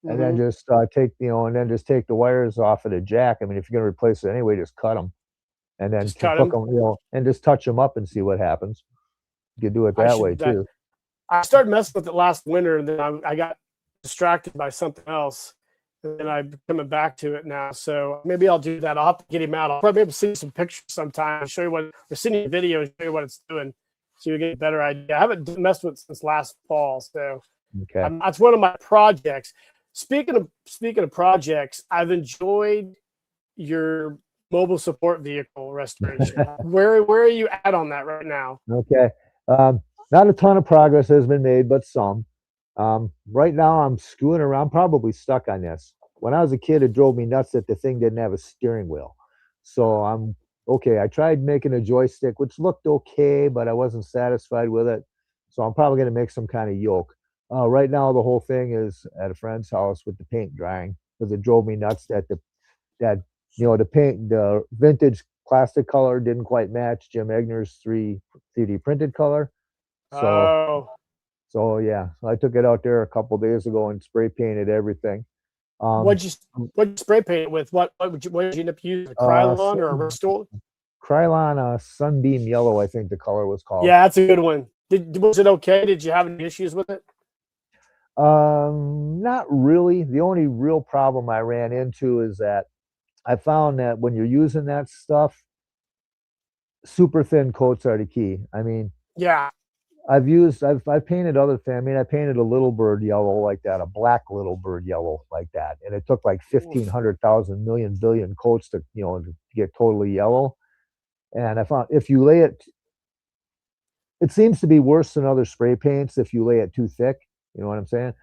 and then Hmm. just take the wires off of the jack. I mean, if you're going to replace it anyway, just cut them and then Just cut hook them. them, and just touch them up and see what happens. You could do it I that should way do that. too. I started messing with it last winter, and then I got distracted by something else, and then I'm coming back to it now. So maybe I'll do that. I'll have to get him out. I'll probably be able to see some pictures sometime and show you or send you a video and show you what it's doing, so you get a better idea. I haven't messed with it since last fall, so Okay. that's one of my projects. Speaking of projects, I've enjoyed your mobile support vehicle restoration. Where are you at on that right now? Okay. Um, Not a ton of progress has been made, but some. Right now, I'm screwing around, probably stuck on this. When I was a kid, it drove me nuts that the thing didn't have a steering wheel. So I'm okay. I tried making a joystick, which looked okay, but I wasn't satisfied with it. So I'm probably going to make some kind of yoke. Right now, the whole thing is at a friend's house with the paint drying because it drove me nuts that the vintage plastic color didn't quite match Jim Egner's 3D printed color. So Oh, yeah, so I took it out there a couple days ago and spray painted everything. Um, what'd you what'd you spray paint it with? What did you end up using? A uh, Krylon or a Restore? Krylon Sunbeam Yellow, I think the color was called. Yeah, that's a good one. Was it okay? Did you have any issues with it? Not really. The only real problem I ran into is that I found that when you're using that stuff, super thin coats are the key. I mean, Yeah. I've painted other things. I mean, I painted a little bird yellow like that, a black little bird yellow like that, and it took like Oof. 1,500,000 million billion coats to get totally yellow. And I found if you lay it, it seems to be worse than other spray paints if you lay it too thick. You know what I'm saying?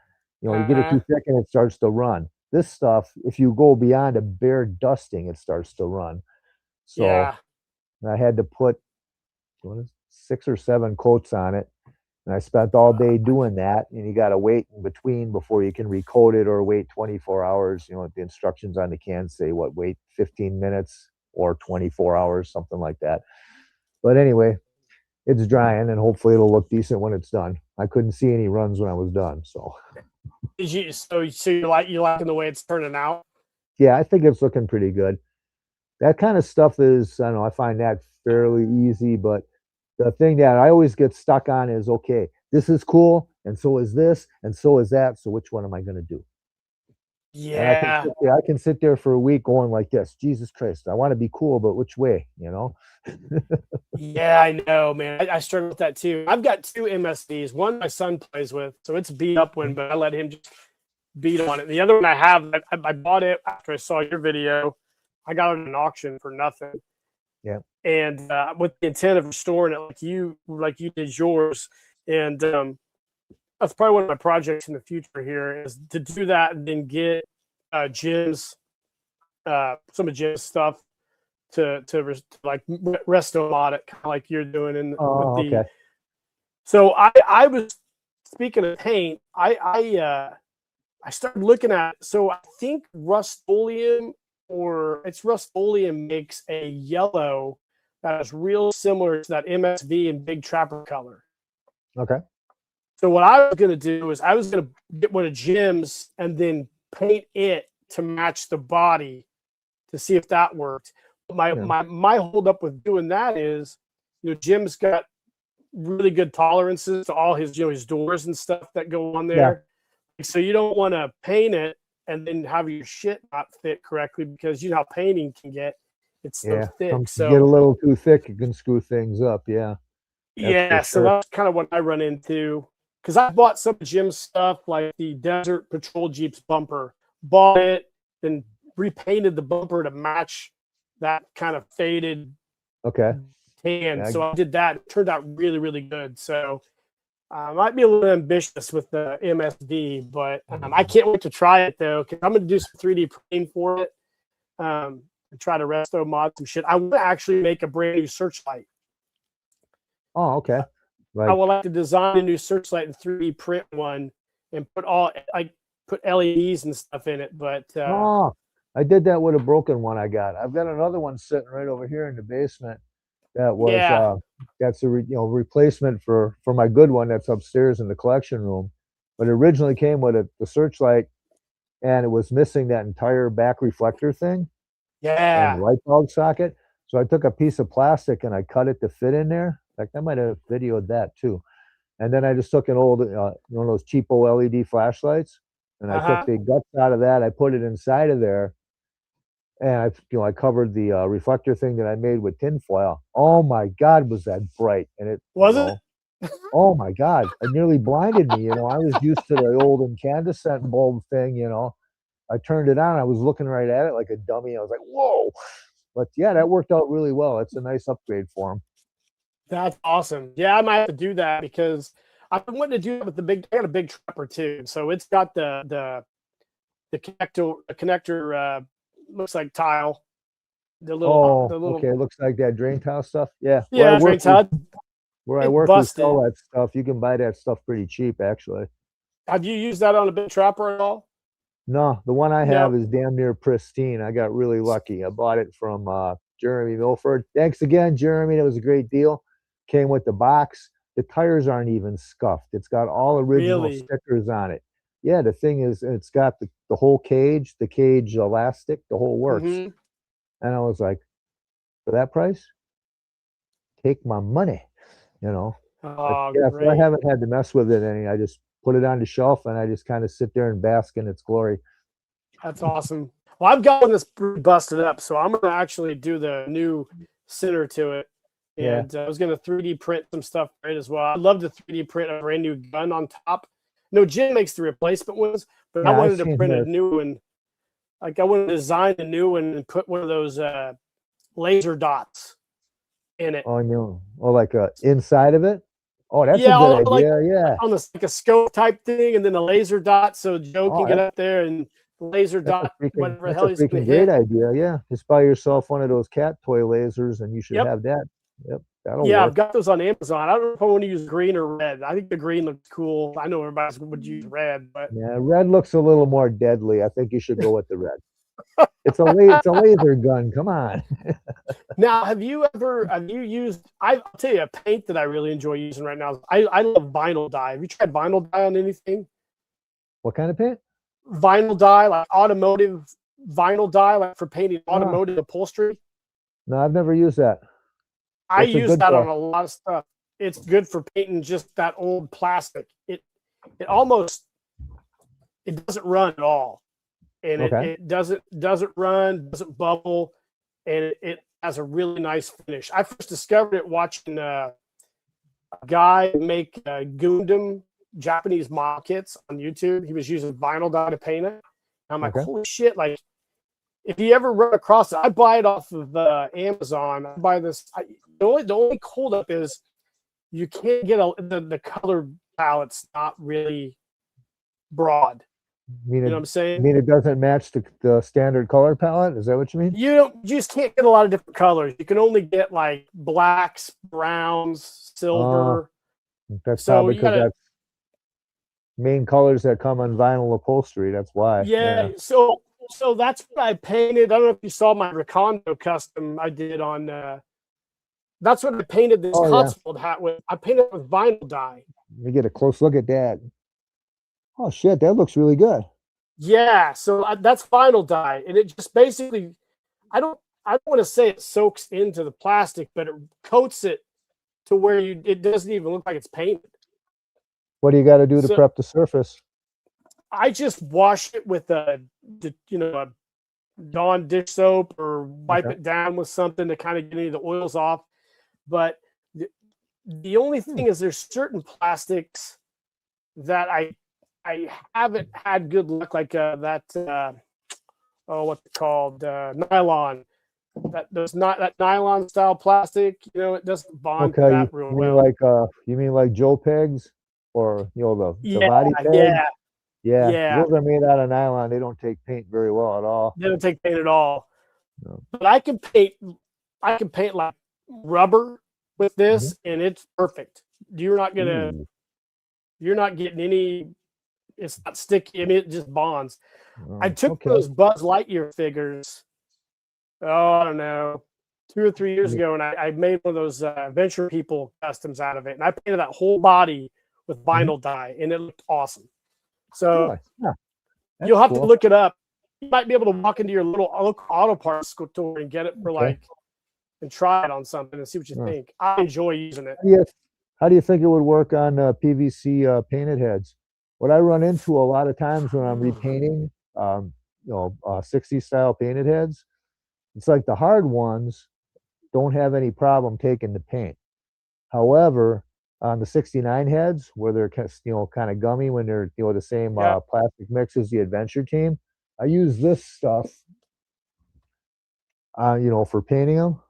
You get it Uh, too thick and it starts to run. This stuff, if you go beyond a bare dusting, it starts to run. So Yeah. I had to put 6 or 7 coats on it. And I spent all day doing that. And you got to wait in between before you can recoat it or wait 24 hours. You know, the instructions on the can say wait 15 minutes or 24 hours, something like that. But anyway, it's drying and hopefully it'll look decent when it's done. I couldn't see any runs when I was done. So So you're liking the way it's turning out? yeah, I think it's looking pretty good. That kind of stuff is, I don't know, I find that fairly easy, but the thing that I always get stuck on is, okay, this is cool, and so is this, and so is that. So which one am I going to do? And Yeah. I can sit there for a week going like this. Jesus Christ, I want to be cool, but which way? You know? Yeah, I know, man. I struggle with that too. I've got 2 MSVs. One my son plays with, so it's beat up one, but I let him just beat on it. The other one I have, I bought it after I saw your video. I got it at an auction for nothing. Yeah. And with the intent of restoring it like you did yours. And that's probably one of my projects in the future here is to do that and then get Jim's some of Jim's stuff to like resto mod it, kind of like you're doing in with Oh, the. okay. So I was speaking of paint. I started looking at. So I think Rust-Oleum or it's Rust-Oleum makes a yellow that is real similar to that MSV and Big Trapper color. Okay. So what I was going to do is I was going to get one of Jim's and then paint it to match the body to see if that worked. My hold up with doing that is, Jim's got really good tolerances to all his his doors and stuff that go on there. Yeah. So you don't want to paint it and then have your shit not fit correctly because you know how painting can get. It's so thick. So get a little too thick, it can screw things up. Yeah. Yeah. So that's kind of what I run into. Because I bought some Jim's stuff like the Desert Patrol Jeep's bumper. Bought it and repainted the bumper to match that kind of faded tan. Yeah. So I did that. It turned out really, really good. So I might be a little ambitious with the MSD, but I can't wait to try it though, because I'm going to do some 3D printing for it and try to resto mod some shit. I want to actually make a brand new searchlight. Oh, okay. Right. I would like to design a new searchlight and 3D print one and put LEDs and stuff in it. But I did that with a broken one I got. I've got another one sitting right over here in the basement. That was that's a replacement for my good one that's upstairs in the collection room. But it originally came with the searchlight, and it was missing that entire back reflector thing. Yeah. And the light bulb socket. So I took a piece of plastic and I cut it to fit in there. In fact, I might have videoed that too. And then I just took an old, one of those cheapo LED flashlights, and I took the guts out of that. I put it inside of there, and I covered the reflector thing that I made with tinfoil. Oh my God, was that bright! And it was it. Oh my God, it nearly blinded me. I was used to the old incandescent bulb thing. I turned it on. I was looking right at it like a dummy. I was like, whoa! But yeah, that worked out really well. It's a nice upgrade for him. That's awesome. Yeah, I might have to do that because I've been wanting to do it with I got a big trapper too. So it's got the connector looks like tile. The little okay. It looks like that drain tile stuff. Yeah. Yeah, drain tile. Where I work, we sell that stuff. You can buy that stuff pretty cheap, actually. Have you used that on a big trapper at all? No, the one I have is damn near pristine. I got really lucky. I bought it from Jeremy Milford. Thanks again, Jeremy. That was a great deal. Came with the box. The tires aren't even scuffed. It's got all original stickers on it. Yeah, the thing is, it's got the whole cage, the cage elastic, the whole works. And I was like, for that price, take my money, Oh, so I haven't had to mess with it any. I just put it on the shelf and I just kind of sit there and bask in its glory. That's awesome. Well, I've got one that's busted up, so I'm going to actually do the new center to it. And I was going to 3D print some stuff right as well. I'd love to 3D print a brand new gun on top. No, Jim makes the replacement ones, but I wanted to print a new one. Like I wanted to design a new one and put one of those laser dots in it. Oh, no. Oh, like inside of it? Oh, that's a good idea. On this like a scope type thing, and then a laser dot, so Joe can get up there and laser dot, whatever the That's hell a he's going freaking to great hit. idea. Yeah, just buy yourself one of those cat toy lasers, and you should Yep. have that. Yep, that'll Yeah, I've work. got those on Amazon. I don't know if I want to use green or red. I think the green looks cool. I know everybody would use red, but Yeah, red looks a little more deadly. I think you should go with the red. It's a laser gun. Come on. now have you used? I'll tell you a paint that I really enjoy using right now. I love vinyl dye. Have you tried vinyl dye on anything? What kind of paint? Vinyl dye, like automotive vinyl dye, like for painting Oh, automotive upholstery. no, I've never used that. I What's it use good that on for? a lot of stuff. It's good for painting just that old plastic. It almost it doesn't run at all, and Okay. it doesn't run, doesn't bubble, and it has a really nice finish. I first discovered it watching a guy make Gundam Japanese model kits on YouTube. He was using vinyl dye to paint it. And I'm like, Okay. holy shit! Like, if you ever run across it, I buy it off of Amazon. I buy this. The only holdup is you can't get the color palette's not really broad. You know what I'm You saying? mean it doesn't match the standard color palette? Is that what you mean? You just can't get a lot of different colors. You can only get like blacks, browns, Oh, silver. that's So probably you because gotta, that's main colors that come on vinyl upholstery. That's why. yeah. Yeah. So that's what I painted. I don't know if you saw my Recondo custom I did on. That's what I painted this Oh yeah. Cotswold hat with. I painted it with vinyl dye. Let me get a close look at that. Oh shit, that looks really good. Yeah, so that's vinyl dye, and it just basically, I don't want to say it soaks into the plastic, but it coats it to where it doesn't even look like it's painted. What do you got to do to So prep the surface? I just wash it with a Dawn dish soap or wipe Okay. it down with something to kind of get any of the oils off. But the only thing is there's certain plastics that I haven't had good luck, like that what's it called, nylon. That nylon style plastic. It doesn't bond to Okay, that real well. you mean like Joe pegs, or the Yeah, body peg? yeah, Yeah, yeah. those are made out of nylon. They don't take paint very well at all. They don't take paint at all. No. But I can paint. Like rubber with Mhm. this, and it's perfect. You're not gonna. Ooh. You're not getting any. It's not sticky. I mean, it just bonds. I Oh, took okay. those Buzz Lightyear figures. Oh, I don't know, 2 or 3 years ago, and I made one of those Venture People customs out of it, and I painted that whole body with Mhm. vinyl dye, and it looked awesome. So Really? Yeah, you'll that's have to cool. look it up. You might be able to walk into your little auto parts store and get it for Okay. and try it on something and see what you Yeah. think. I enjoy using it. How do you think it would work on PVC painted heads? What I run into a lot of times when I'm repainting, 60s style painted heads, it's like the hard ones don't have any problem taking the paint. However, on the 69 heads, where they're kind of gummy when they're the same Yeah. plastic mix as the Adventure Team, I use this stuff, for painting them.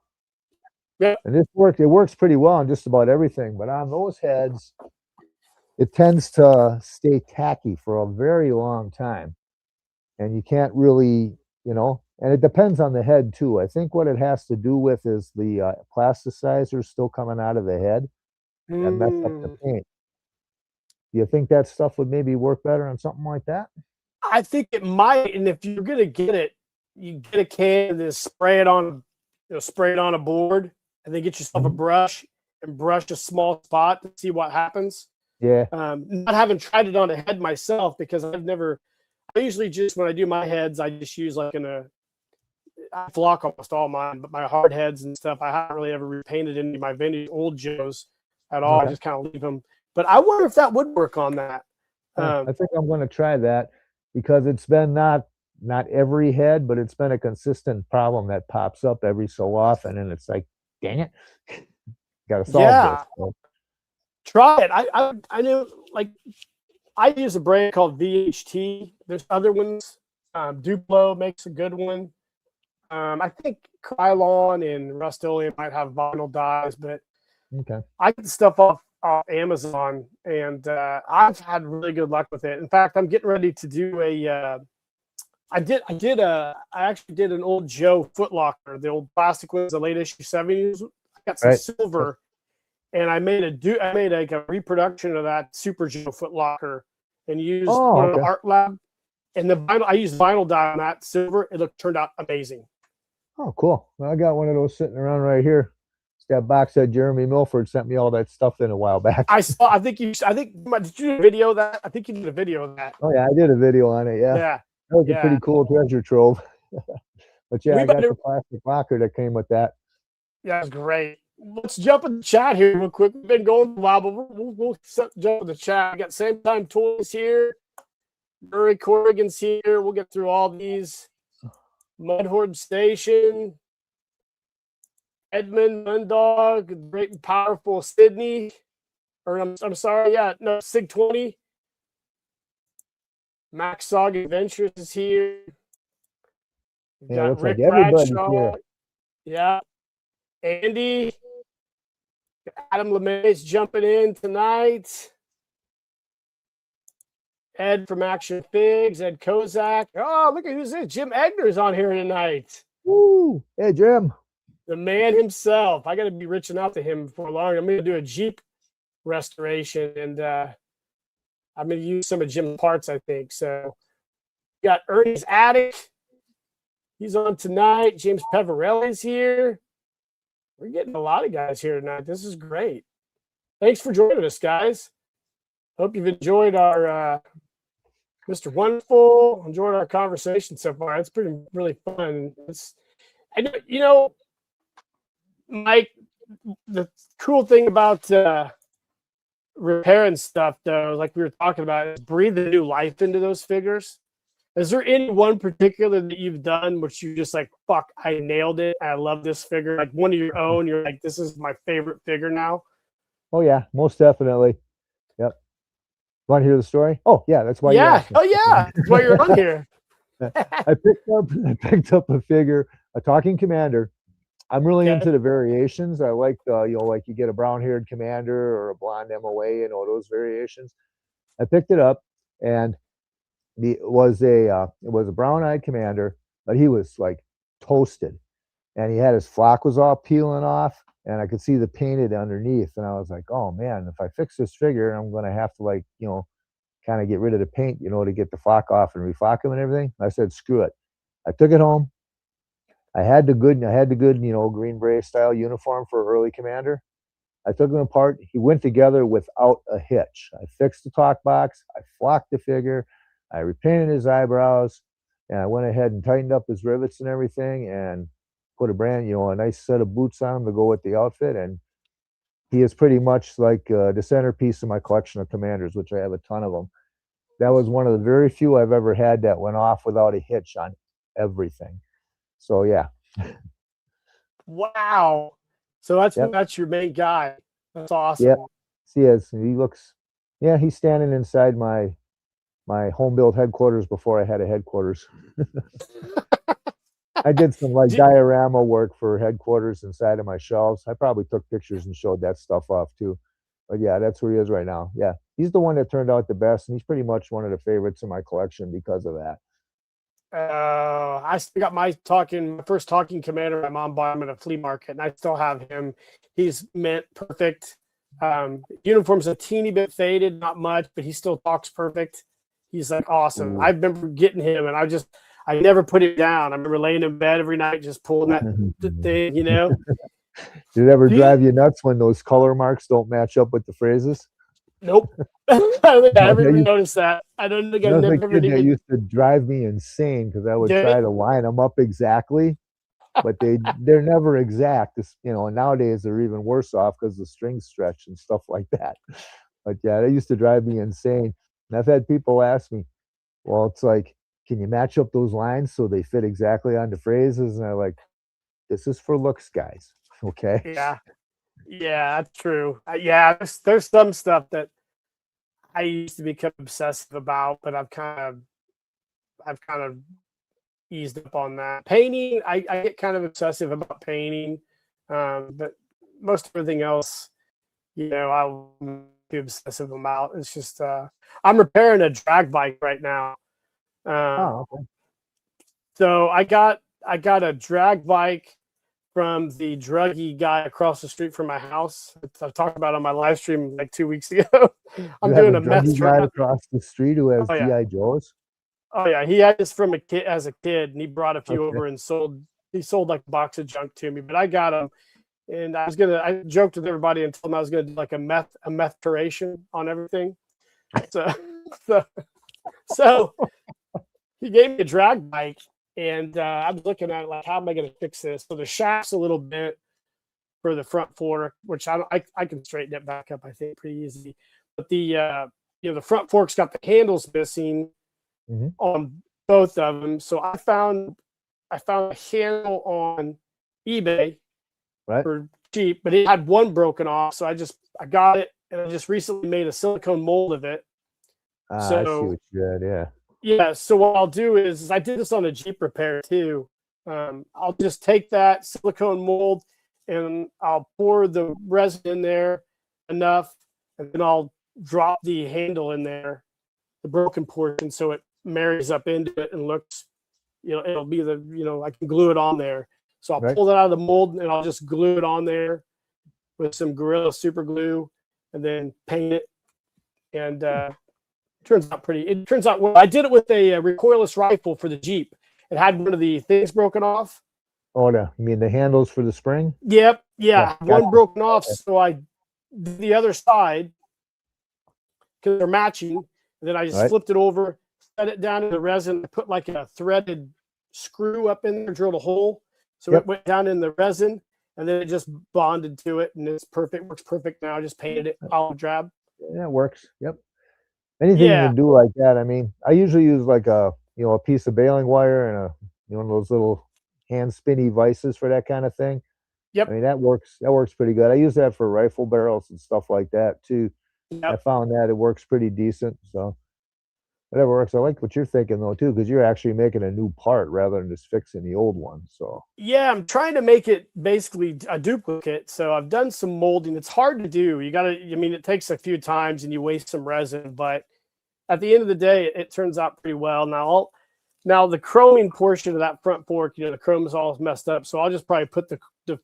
Yeah. And it works pretty well on just about everything, but on those heads, it tends to stay tacky for a very long time. And you can't really, and it depends on the head too. I think what it has to do with is the plasticizer still coming out of the head that mess up the Mm. paint. Do you think that stuff would maybe work better on something like that? I think it might, and if you're gonna get it, you get a can and then spray it on a board, and then get yourself a Mhm. brush and brush a small spot to see what happens. Yeah. Not having tried it on a head myself because I usually just when I do my heads, I just use I flock almost all mine, but my hard heads and stuff, I haven't really ever repainted any of my vintage old Joes at all. I Okay. just kind of leave them. But I wonder if that would work on that. I think I'm going to try that because it's been not every head, but it's been a consistent problem that pops up every so often, and it's like, dang it, got to solve Yeah, this. So, try it. I know, like, I use a brand called VHT. There's other ones. Duplo makes a good one. I think Krylon and Rust-Oleum might have vinyl dyes, but okay. I get stuff off Amazon, and I've had really good luck with it. In fact, I'm getting ready to do I actually did an old Joe footlocker, the old plastic ones, the late issue 70s. I got some Right. silver, and I made like a reproduction of that Super Joe footlocker and used one of the Okay. art lab. And the vinyl, I used vinyl dye on that silver. Turned out amazing. Oh, cool. Well, I got one of those sitting around right here. It's that box that Jeremy Milford sent me all that stuff in a while back. I saw. Did you do a video of that? I think you did a video of that. Oh yeah, I did a video on it. Yeah, Yeah, that was a yeah. pretty cool treasure trove. But yeah, We I got better. the plastic locker that came with that. Yeah, that's great. Let's jump in the chat here real quick. We've been going a while, but we'll jump in the chat. We got Same Time Toys here. Murray Corrigan's here. We'll get through all these. Mudhorde Station. Edmund Mundog. Great and powerful Sydney. Or I'm sorry, yeah, no, Sig 20. Max Sog Adventures is here. We've Yeah, got looks Rick like everybody's Bradshaw. here. Yeah. Andy. Adam LeMay's jumping in tonight. Ed from Action Figs. Ed Kozak. Oh, look at who's this. Jim Egner's on here tonight. Woo! Hey, Jim. The man himself. I got to be reaching out to him before long. I'm going to do a Jeep restoration, and I'm going to use some of Jim's parts, I think. So, we got Ernie's Attic. He's on tonight. James Peverelli's here. We're getting a lot of guys here tonight. This is great. Thanks for joining us, guys. Hope you've enjoyed our Mr. Wonderful. Enjoyed our conversation so far. It's been really fun. Mike, the cool thing about repairing stuff, though, like we were talking about, is breathing new life into those figures. Is there any one particular that you've done which you just like, fuck, I nailed it. I love this figure. Like one of your own, you're like, this is my favorite figure now. Oh yeah, most definitely. Yep. Want to hear the story? Oh yeah, that's why. Yeah. Oh yeah, that's why you're on here. I picked up a figure, a talking commander. I'm really into the variations. I like like you get a brown-haired commander or a blonde MOA, those variations. I picked it up, and it was a brown-eyed commander, but he was like toasted, and he had his flock was all peeling off, and I could see the painted underneath, and I was like, oh man, if I fix this figure, I'm gonna have to kind of get rid of the paint, to get the flock off and reflock him and everything. I said, screw it. I took it home. I had the good, Green Beret style uniform for early commander. I took him apart. He went together without a hitch. I fixed the talk box. I flocked the figure. I repainted his eyebrows, and I went ahead and tightened up his rivets and everything, and put a nice set of boots on him to go with the outfit. And he is pretty much like the centerpiece of my collection of commanders, which I have a ton of them. That was one of the very few I've ever had that went off without a hitch on everything. So yeah. Wow. So that's your main guy. That's awesome. Yeah. He is. He looks. Yeah, he's standing inside my home build headquarters before I had a headquarters. I did some diorama work for headquarters inside of my shelves. I probably took pictures and showed that stuff off too. But yeah, that's where he is right now. Yeah, he's the one that turned out the best, and he's pretty much one of the favorites in my collection because of that. I still got my first talking commander. My mom bought him at a flea market, and I still have him. He's mint perfect. Uniform's a teeny bit faded, not much, but he still talks perfect. He's like awesome. I remember getting him, and I never put him down. I remember laying in bed every night, just pulling that thing, Did it ever drive you nuts when those color marks don't match up with the phrases? Nope. I don't think I ever even noticed that. I don't think I've never even. That used to drive me insane because I would try to line them up exactly, but they're never exact. And nowadays they're even worse off because the strings stretch and stuff like that. But yeah, that used to drive me insane. And I've had people ask me, well, it's like, can you match up those lines so they fit exactly on the phrases? And I'm like, this is for looks, guys. Okay. Yeah, that's true. There's some stuff that I used to become obsessive about, but I've kind of eased up on that. Painting, I get kind of obsessive about painting, but most everything else, I'll be obsessive about. It's just I'm repairing a drag bike right now. Okay. So I got a drag bike from the druggy guy across the street from my house. I talked about it on my live stream like 2 weeks ago. You I'm have a doing a meth druggy guy trap. across the street who has Oh yeah, GI Joes. oh yeah. He had this from a kid as a kid, and he brought a few Okay. over and sold. He sold like a box of junk to me, but I got them, and I joked with everybody and told them I was gonna do like a methturation on everything. So so so he gave me a drag bike, and I was looking at it like, how am I gonna fix this? So the shaft's a little bit for the front fork, which I can straighten it back up, I think, pretty easy. But the front fork's got the handles missing Hmm. on both of them. So I found a handle on eBay Right. for cheap, but it had one broken off. So I got it, and I just recently made a silicone mold of it. I see So what you had. Yeah. yeah, so what I'll do is I did this on a Jeep repair too. I'll just take that silicone mold and I'll pour the resin in there enough, and then I'll drop the handle in there, the broken portion, so it marries up into it and looks, it'll be I can glue it on there. So I'll Right. pull it out of the mold and I'll just glue it on there with some Gorilla super glue and then paint it. And it turns out well. I did it with a recoilless rifle for the Jeep. It had one of the things broken off. Oh, no. You mean the handles for the spring? Yep, Yeah. yeah, one broken off. So I did the other side because they're matching. And then I just Right. flipped it over, set it down in the resin. I put like a threaded screw up in there, drilled a hole, so Yep. it went down in the resin, and then it just bonded to it, and it's perfect. Works perfect now. I just painted it olive drab. Yeah, it works. Yep. Anything you Yeah, can do like that. I mean, I usually use like a piece of baling wire and one of those little hand spinny vices for that kind of thing. I yep, mean, that works. That works pretty good. I use that for rifle barrels and stuff like that too. I yep. found that it works pretty decent. So whatever works. I like what you're thinking though too, because you're actually making a new part rather than just fixing the old one. So Yeah, I'm trying to make it basically a duplicate. So I've done some molding. It's hard to do. It takes a few times and you waste some resin, but at the end of the day, it turns out pretty well. Now the chroming portion of that front fork, the chrome is all messed up. So I'll just probably put the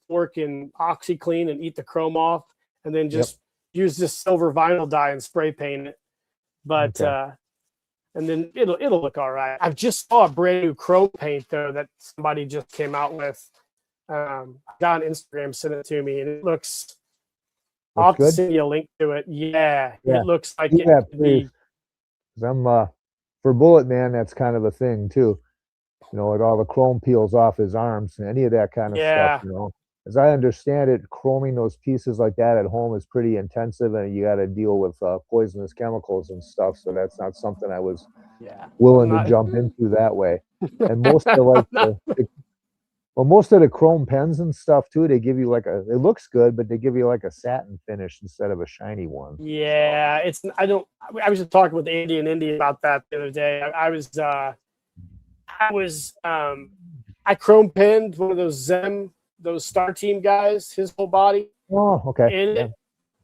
fork in OxyClean and eat the chrome off, and then yep. just use this silver vinyl dye and spray paint it. But Okay. and then it'll look all right. I just saw a brand new chrome paint though that somebody just came out with. I got on Instagram, sent it to me, and it looks. I'll Looks have to good. send you a link to it. Yeah, Yeah. it looks like Do it that, could please. be. 'Cause for Bullet Man, that's kind of a thing too. With all the chrome peels off his arms, any of that kind of stuff. Yeah, As I understand it, chroming those pieces like that at home is pretty intensive, and you got to deal with poisonous chemicals and stuff. So that's not something I was yeah. I'm willing to not. jump into that way. And I'm not. most of the chrome pens and stuff too, they give you like it looks good, but they give you like a satin finish instead of a shiny one. So Yeah, it's. I don't. I was just talking with Andy and Indy about that the other day. I chrome pinned one of those Star Team guys, his whole body, oh, okay, and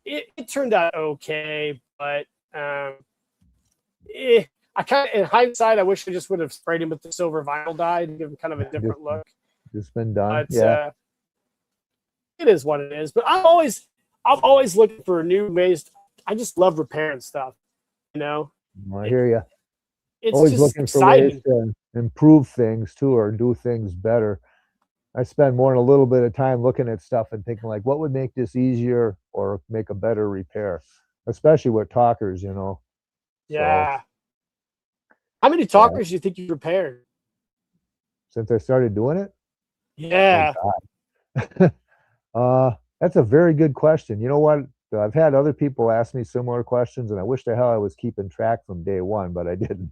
yeah, it turned out okay, but I kind of, in hindsight, I wish I just would have sprayed him with the silver vinyl dye to give him kind of a just different look. just been done. But Yeah, it is what it is. But I'm always looking for new ways. I just love repairing stuff. You know, I it, hear you. it's Always just looking for ways exciting. to improve things too, or do things better. I spend more than a little bit of time looking at stuff and thinking like, what would make this easier or make a better repair, especially with talkers. So Yeah. How many yeah, talkers do you think you repaired? since I started doing it, oh Yeah. God, that's a very good question. You know what? I've had other people ask me similar questions, and I wish the hell I was keeping track from day one, but I didn't.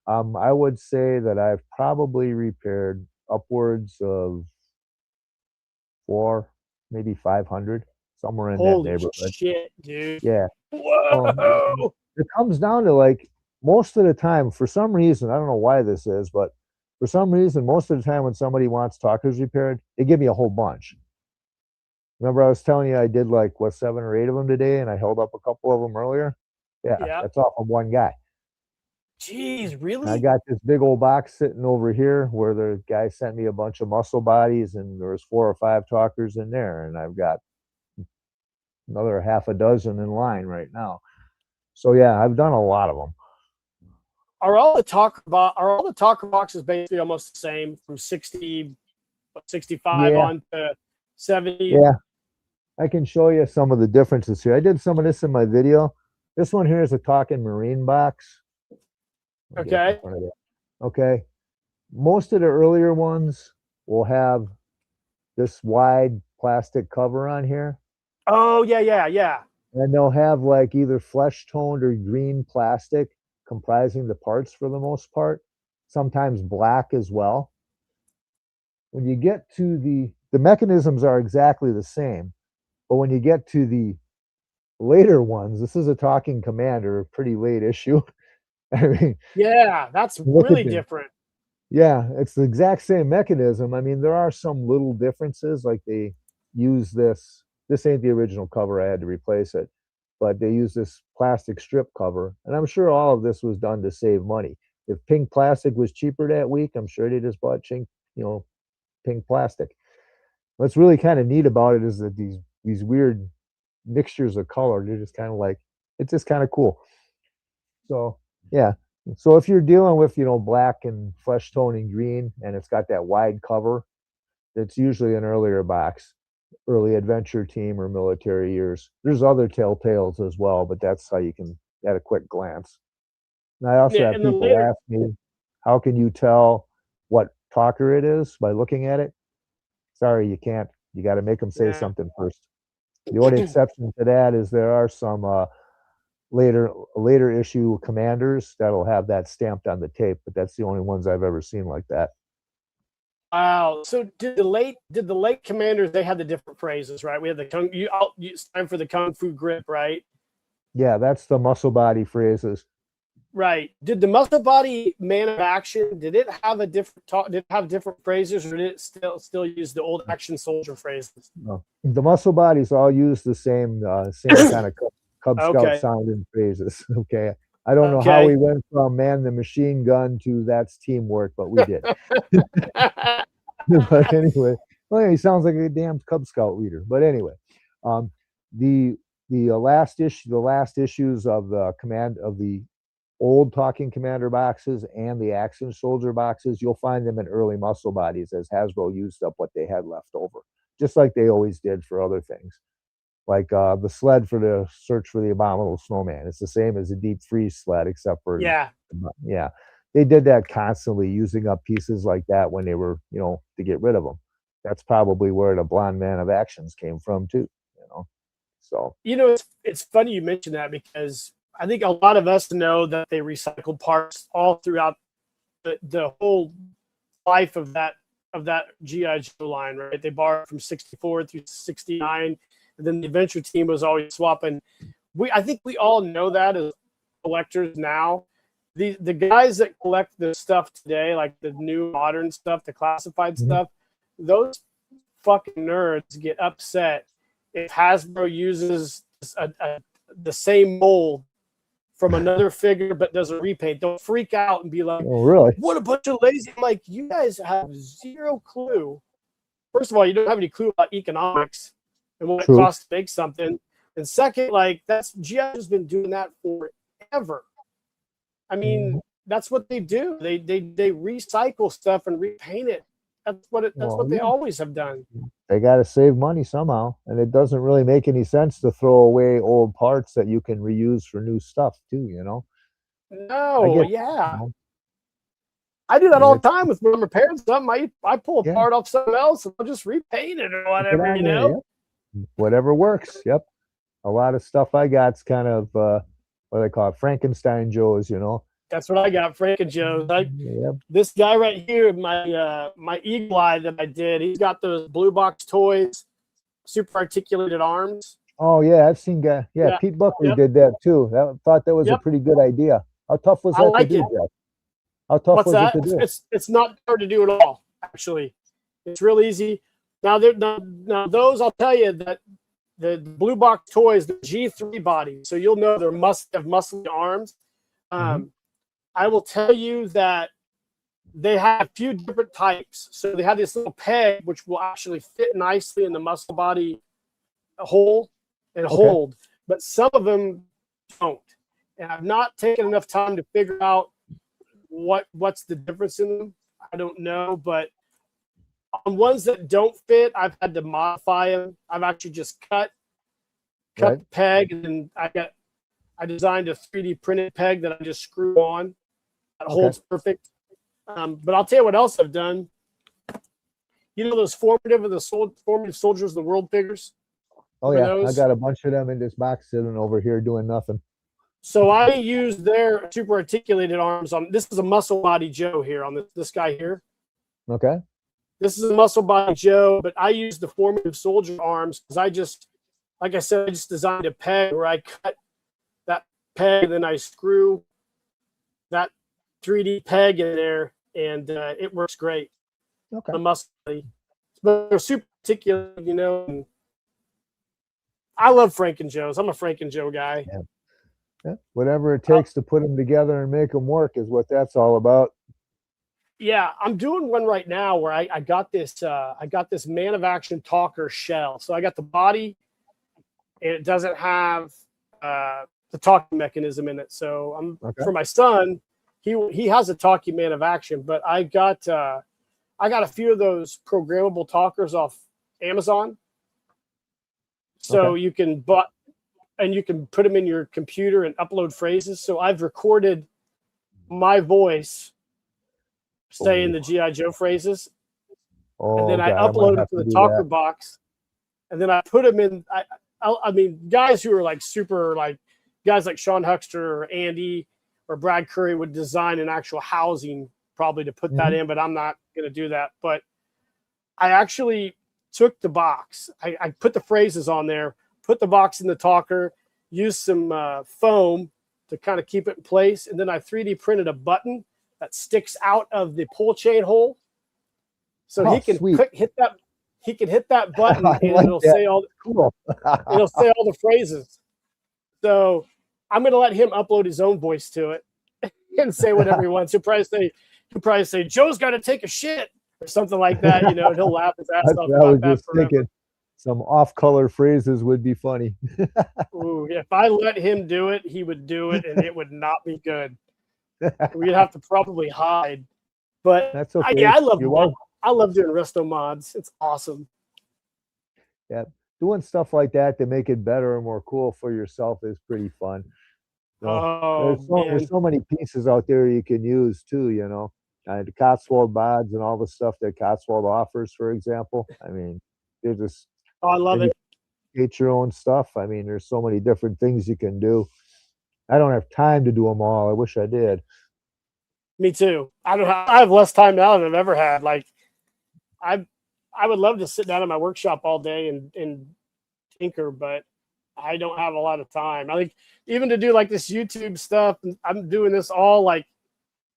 I would say that I've probably repaired upwards of four, maybe 500, somewhere in that Holy neighborhood. shit, dude. Yeah. Well, Whoa. it comes down to like most of the time, for some reason, I don't know why this is, but for some reason, most of the time when somebody wants talkers repaired, they give me a whole bunch. Remember, I was telling you I did like what 7 or 8 of them today, and I held up a couple of them earlier. Yeah, Yeah. that's all from one guy. Jeez, I really? got this big old box sitting over here where the guy sent me a bunch of muscle bodies, and there was 4 or 5 talkers in there, and I've got another half a dozen in line right now. So yeah, I've done a lot of them. Are all the talker boxes basically almost the same from 65 Yeah, on to 70? yeah. I can show you some of the differences here. I did some of this in my video. This one here is a talking marine box. Let me get up in Okay. front of it. Okay. Most of the earlier ones will have this wide plastic cover on here, Oh yeah, yeah, yeah. and they'll have like either flesh toned or green plastic comprising the parts for the most part, sometimes black as well. When you get to the mechanisms are exactly the same, but when you get to the later ones, this is a talking commander, a pretty late issue. I mean, Yeah, that's look at really this. different. Yeah, it's the exact same mechanism. I mean, there are some little differences, like they use this. This ain't the original cover. I had to replace it, but they use this plastic strip cover, and I'm sure all of this was done to save money. If pink plastic was cheaper that week, I'm sure they just bought pink plastic. What's really kind of neat about it is that these weird mixtures of color, they're just kind of like it's just kind of cool. So yeah. So if you're dealing with, black and flesh tone and green, and it's got that wide cover, it's usually an earlier box, early adventure team or military years. There's other telltales as well, but that's how you can at a quick glance. And I also Yeah, have and the people later, ask me, how can you tell what talker it is by looking at it? Sorry, you can't. You got to make them say yeah. something first. The only exception to that is there are some later issue commanders that'll have that stamped on the tape, but that's the only ones I've ever seen like that. Wow. So did the late commanders, they had the different phrases, right? We had the it's time for the kung fu grip, right? Yeah, that's the muscle body phrases. Right. Did the muscle body man of action, did it have a different talk, did it have different phrases, or did it still use the old action soldier phrases? No. The muscle bodies all use the same kind of Cub Scout Okay. sounding phrases. Okay. I don't know how we Okay. went from man the machine gun to that's teamwork, but we did. But anyway, well, he sounds like a damn Cub Scout leader. But anyway, um, the the last issues of the old talking commander boxes and the action soldier boxes, you'll find them in early muscle bodies as Hasbro used up what they had left over, just like they always did for other things. Like the sled for the search for the abominable snowman. It's the same as the deep freeze sled, except for, Yeah. yeah, they did that constantly, using up pieces like that when they were, to get rid of them. That's probably where the blonde man of actions came from too, you know. So It's funny you mentioned that, because I think a lot of us know that they recycle parts all throughout the whole life of that GI Joe line, right? They borrowed from 64 through 69, and then the adventure team was always swapping. I think we all know that as collectors now. The guys that collect the stuff today, like the new modern stuff, the classified stuff, those fucking nerds get upset if Hasbro uses the same mold from another figure but does a repaint. They'll freak out and be like, oh, really? what a bunch of lazy. I'm like, you guys have zero clue. First of all, you don't have any clue about economics and what it True. costs to make something. And second, like, that's GI has been doing that forever. I mean, that's what they do. They recycle stuff and repaint it. That's Well, what they yeah, always have done. they got to save money somehow, and it doesn't really make any sense to throw away old parts that you can reuse for new stuff too. I No, get, yeah. you I do I that mean, all the it's time with when I'm repairing something. I pull a yeah, part off something else and I'll just repaint it or stick it whatever, on there. Yep, whatever works. Yep, a lot of stuff I got's kind of what do they call it, Frankenstein Joes. That's what I got, Frank and Joe's. Yep. This guy right here, my Eagle Eye that I did, he's got those blue box toys, super articulated arms. Oh yeah, I've seen guy. Yeah, Yeah, Pete Buckley yep, did that too. Thought that was a yep. pretty good idea. How tough was I that to like do, it. Jeff? How tough What's was it that? to do? It's not hard to do at all. Actually, it's real easy. Now those, I'll tell you that the blue box toys, the G3 body, so you'll know they have muscly arms. I will tell you that they have a few different types. So they have this little peg, which will actually fit nicely in the muscle body hole and Okay. hold, but some of them don't. And I've not taken enough time to figure out what's the difference in them. I don't know, but on ones that don't fit, I've had to modify them. I've actually just cut Right. the peg, and then I designed a 3D printed peg that I just screw on. That holds perfect. But I'll tell you what else I've done. You know those formative soldiers of the world figures? Oh For yeah, I those? got a bunch of them in this box sitting over here doing nothing. So I use their super articulated arms on. This is a muscle body Joe here on this guy here. Okay. This is a muscle body Joe, but I use the formative soldier arms because like I said, I just designed a peg where I cut that peg and then I screw that 3D peg in there, and it works great. Okay. The muscle body, but they're super articulated, you know. And I love Frank and Joe's. I'm a Frank and Joe guy. Yeah. Yeah. Whatever it takes to put them together and make them work is what that's all about. Yeah, I'm doing one right now where I got this Man of Action talker shell. So I got the body, and it doesn't have the talking mechanism in it. So for my son, he has a talking Man of Action, but I got a few of those programmable talkers off Amazon. So you can you can put them in your computer and upload phrases. So I've recorded my voice saying the G.I. Joe phrases. And then I upload them to the talker box. And then I put them in. I mean, guys who are like super, like guys like Sean Huckster or Andy or Brad Curry would design an actual housing probably to put that in, but I'm not going to do that. But I actually took the box. I put the phrases on there, put the box in the talker, used some foam to kind of keep it in place. And then I 3D printed a button that sticks out of the pull chain hole. So he can hit that button and it'll say all it'll say all the phrases. So I'm going to let him upload his own voice to it and say whatever he wants. He'll probably say Joe's got to take a shit or something like that, you know, and he'll laugh his ass off about that forever. Thinking some off-color phrases would be funny. Ooh, if I let him do it, he would do it, and it would not be good. We'd have to probably hide. But that's okay. I love doing resto mods. It's awesome. Yeah, doing stuff like that to make it better and more cool for yourself is pretty fun. You know, there's so many pieces out there you can use too, you know. The Cotswold mods and all the stuff that Cotswold offers, for example. I mean, they're just I love it. Create your own stuff. I mean, there's so many different things you can do. I don't have time to do them all. I wish I did. Me too. I have less time now than I've ever had. Like, I would love to sit down in my workshop all day and tinker, but I don't have a lot of time. I think even to do like this YouTube stuff, I'm doing this all like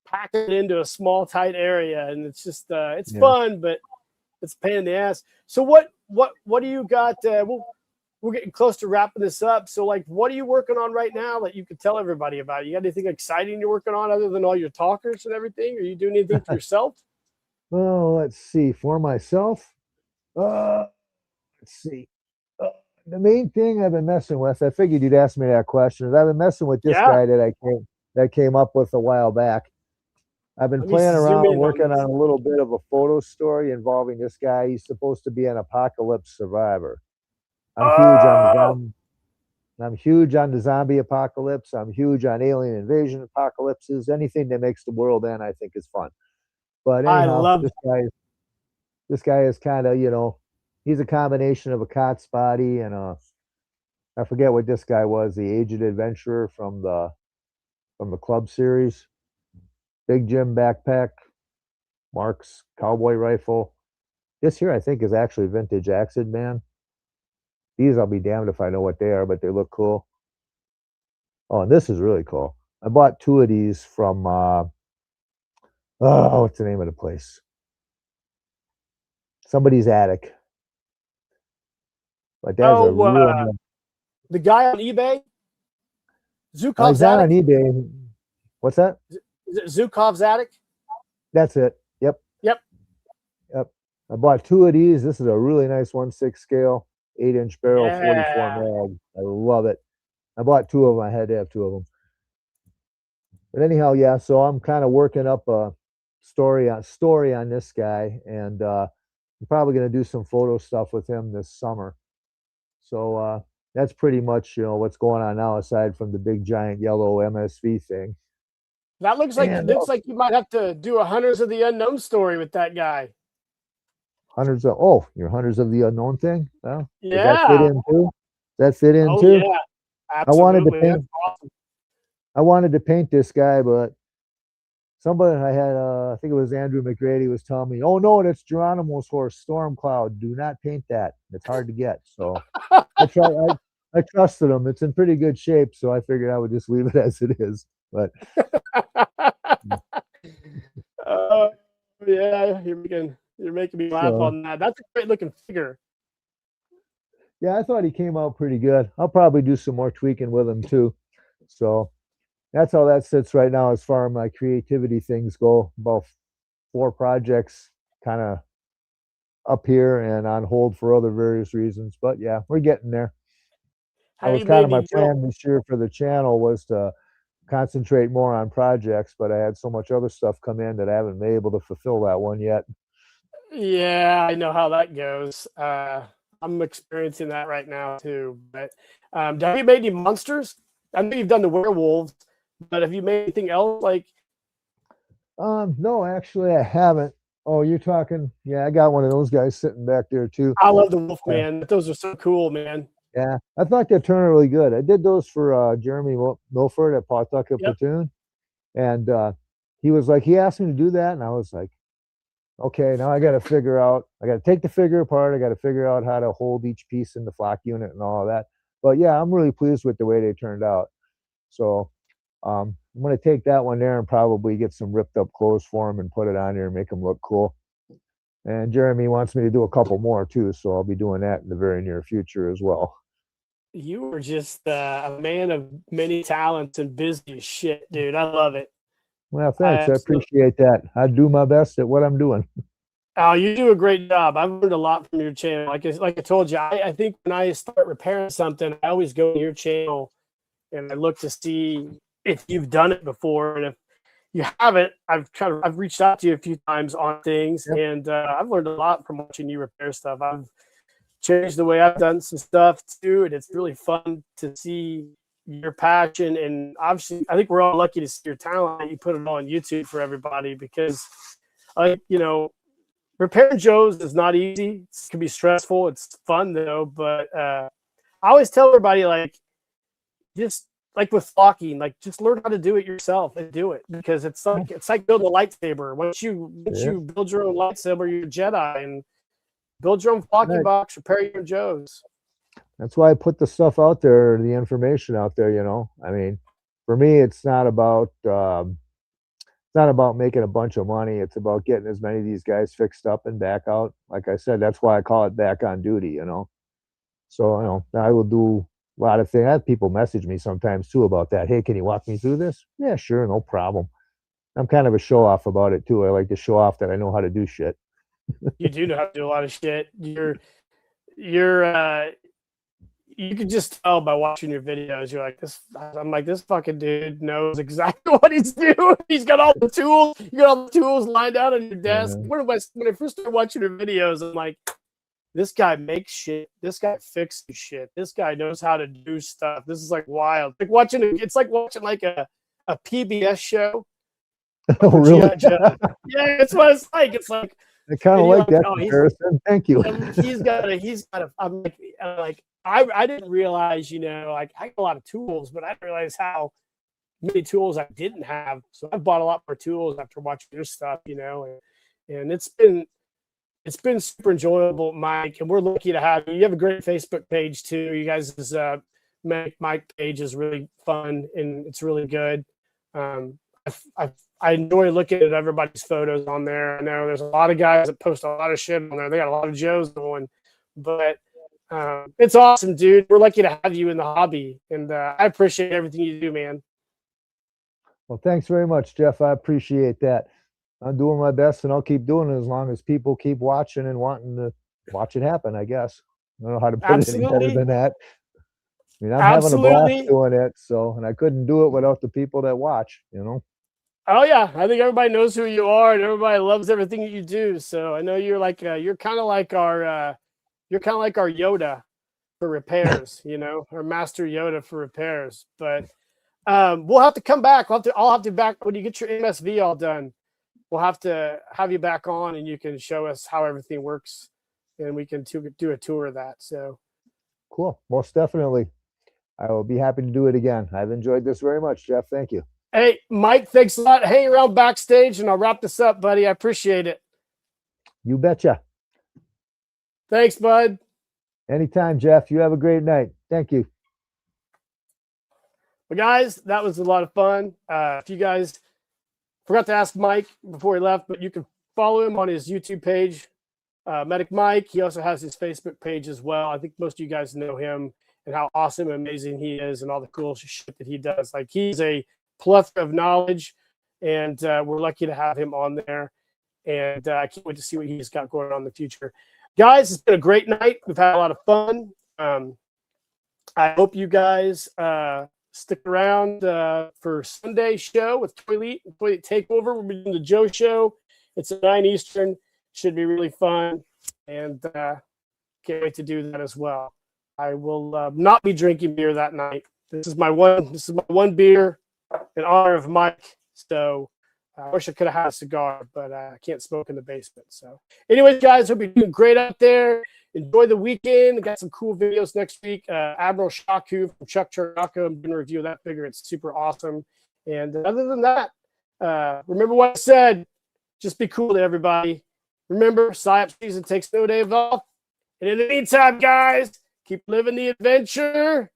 packed it into a small, tight area, and it's just it's fun, but it's a pain in the ass. So what do you got? We're getting close to wrapping this up. So like, what are you working on right now that you could tell everybody about? You got anything exciting you're working on other than all your talkers and everything? Are you doing anything for yourself? Well, let's see. For myself, let's see. The main thing I've been messing with, I figured you'd ask me that question, is I've been messing with this guy that came up with a while back. I've been playing around working on a little bit of a photo story involving this guy. He's supposed to be an apocalypse survivor. I'm huge on the zombie apocalypse. I'm huge on alien invasion apocalypses. Anything that makes the world end, I think, is fun. But anyhow, this guy is kind of, you know, he's a combination of a Cots body and I forget what this guy was, the Aged Adventurer from the Club series. Big Jim backpack, Mark's cowboy rifle. This here, I think, is actually vintage Acid Man. These, I'll be damned if I know what they are, but they look cool. Oh, and this is really cool. I bought 2 of these from, what's the name of the place? Somebody's attic. But that's a real... the guy on eBay? He's not on eBay. What's that? Is it Zhukov's attic? That's it. Yep. Yep. Yep. I bought 2 of these. This is a really nice 1/6 scale, 8-inch barrel, 44 Yeah. mag. I love it. I bought 2 of them. I had to have 2 of them. But anyhow, yeah. So I'm kind of working up a story on this guy, and I'm probably going to do some photo stuff with him this summer. So that's pretty much what's going on now, aside from the big giant yellow MSV thing. That looks And like you might have to do a Hunters of the Unknown story with that guy. Your Hunters of the Unknown thing. Well, does that fit Yeah. in too? Does that fit in Oh too? yeah. I wanted to Absolutely. paint. That's awesome. I wanted to paint this guy, but somebody I had, I think it was Andrew McGrady, was telling me, "Oh no, that's Geronimo's horse, Storm Cloud. Do not paint that. It's hard to get." So I try. I trusted him. It's in pretty good shape, so I figured I would just leave it as it is. But Yeah, you're making me laugh so on that. That's a great looking figure. yeah, I thought he came out pretty good. I'll probably do some more tweaking with him too. So that's how that sits right now as far as my creativity things go. About 4 projects kind of up here and on hold for other various reasons. But yeah, we're getting there. That Have was you kind made of my any deal? plan this year for the channel, was to concentrate more on projects, but I had so much other stuff come in that I haven't been able to fulfill that one yet. Yeah, I know how that goes. I'm experiencing that right now too. But have you made any monsters? I know you've done the werewolves, but have you made anything else? Like, No, actually I haven't. Oh, you're talking, yeah, I got one of those guys sitting back there too. I love the wolf Uh, man. Those are so cool, man. yeah, I thought they turned really good. I did those for Jeremy Milford at Pawtucket Yep. Platoon, and he was like, he asked me to do that, and I was like, okay, now I got to take the figure apart. I got to figure out how to hold each piece in the flock unit and all of that. But yeah, I'm really pleased with the way they turned out. So I'm going to take that one there and probably get some ripped up clothes for him and put it on there and make them look cool. And Jeremy wants me to do a couple more too, so I'll be doing that in the very near future as well. You are just a man of many talents and busy as shit, dude. I love it. Well, I thanks. I absolutely. appreciate that. I do my best at what I'm doing. Oh, you do a great job. I've learned a lot from your channel. Like I told you, I think when I start repairing something, I always go to your channel and I look to see if you've done it before. And if you haven't, I've reached out to you a few times on things, Yep. and I've learned a lot from watching you repair stuff. I've changed the way I've done some stuff too, and it's really fun to see your passion. And obviously, I think we're all lucky to see your talent. You put it on YouTube for everybody because, repairing Joes is not easy. It can be stressful. It's fun though, but I always tell everybody like just like with flocking, like just learn how to do it yourself and do it because it's like building a lightsaber. Once Yeah. you build your own lightsaber, you're a Jedi and build your own flocking Right. box, repair your Joes. That's why I put the stuff out there, the information out there. I mean, for me, it's not about making a bunch of money. It's about getting as many of these guys fixed up and back out. Like I said, that's why I call it back on duty. So, I will do a lot of things. I have people message me sometimes too about that. Hey, can you walk me through this? Yeah, sure, no problem. I'm kind of a show off about it too. I like to show off that I know how to do shit. You do know how to do a lot of shit. You're you can just tell by watching your videos. You're like this. I'm like this fucking dude knows exactly what he's doing. He's got all the tools. You got all the tools lined out on your desk. Uh, When I first started watching your videos, I'm like, this guy makes shit. This guy fixes shit. This guy knows how to do stuff. This is like wild. It's like watching like a PBS show oh, for really? GI Joe. Yeah, it's what it's like. It's like, I kind of and you're like like, that oh, comparison. Thank you. he's got a. I didn't realize, like I got a lot of tools, but I didn't realize how many tools I didn't have. So I've bought a lot more tools after watching your stuff, and it's been super enjoyable, Mike. And we're lucky to have you. You have a great Facebook page too. You guys' Mike page is really fun and it's really good. I enjoy looking at everybody's photos on there. I know there's a lot of guys that post a lot of shit on there. They got a lot of Joes going, but it's awesome, dude. We're lucky to have you in the hobby, and I appreciate everything you do, man. Well, thanks very much, Jeff. I appreciate that. I'm doing my best, and I'll keep doing it as long as people keep watching and wanting to watch it happen, I guess. I don't know how to put it any better Absolutely. than that. I mean, I'm having a blast Absolutely. doing it, so, and I couldn't do it without the people that watch, you know? Oh yeah, I think everybody knows who you are, and everybody loves everything that you do. So I know you're like you're kind of like our Yoda for repairs, you know, or Master Yoda for repairs. But we'll have to come back. I'll have to back when you get your MSV all done. We'll have to have you back on, and you can show us how everything works, and we can do a tour of that. So Cool. Most definitely. I will be happy to do it again. I've enjoyed this very much, Jeff. Thank you. hey, Mike, thanks a lot. Hang around backstage, and I'll wrap this up, buddy. I appreciate it. You betcha. Thanks, bud. Anytime, Jeff. You have a great night. Thank you. But guys, that was a lot of fun. If you guys forgot to ask Mike before he left, but you can follow him on his YouTube page, Medic Mike. He also has his Facebook page as well. I think most of you guys know him and how awesome and amazing he is and all the cool shit that he does. Like, he's a plethora of knowledge, and we're lucky to have him on there. And I can't wait to see what he's got going on in the future. Guys, it's been a great night. We've had a lot of fun. I hope you guys stick around for Sunday's show with Toilet Takeover. We'll be doing the Joe show. It's at 9 Eastern. Should be really fun. And can't wait to do that as well. I will not be drinking beer that night. This is my one beer in honor of Mike. So I wish I could have had a cigar, but I can't smoke in the basement. So anyways, guys, hope you're doing great out there. Enjoy the weekend. I got some cool videos next week. Admiral Shaku from Chuck Chernaka. I'm going to review that figure. It's super awesome. And other than that, remember what I said. Just be cool to everybody. Remember, PSYOP season takes no day off. And in the meantime, guys, keep living the adventure.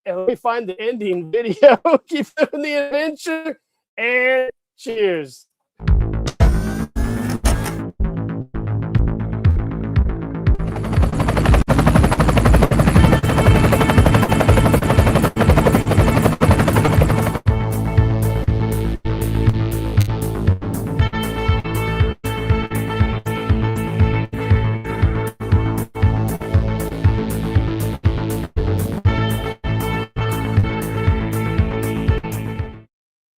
And let me find the ending video. Keep living the adventure. And cheers.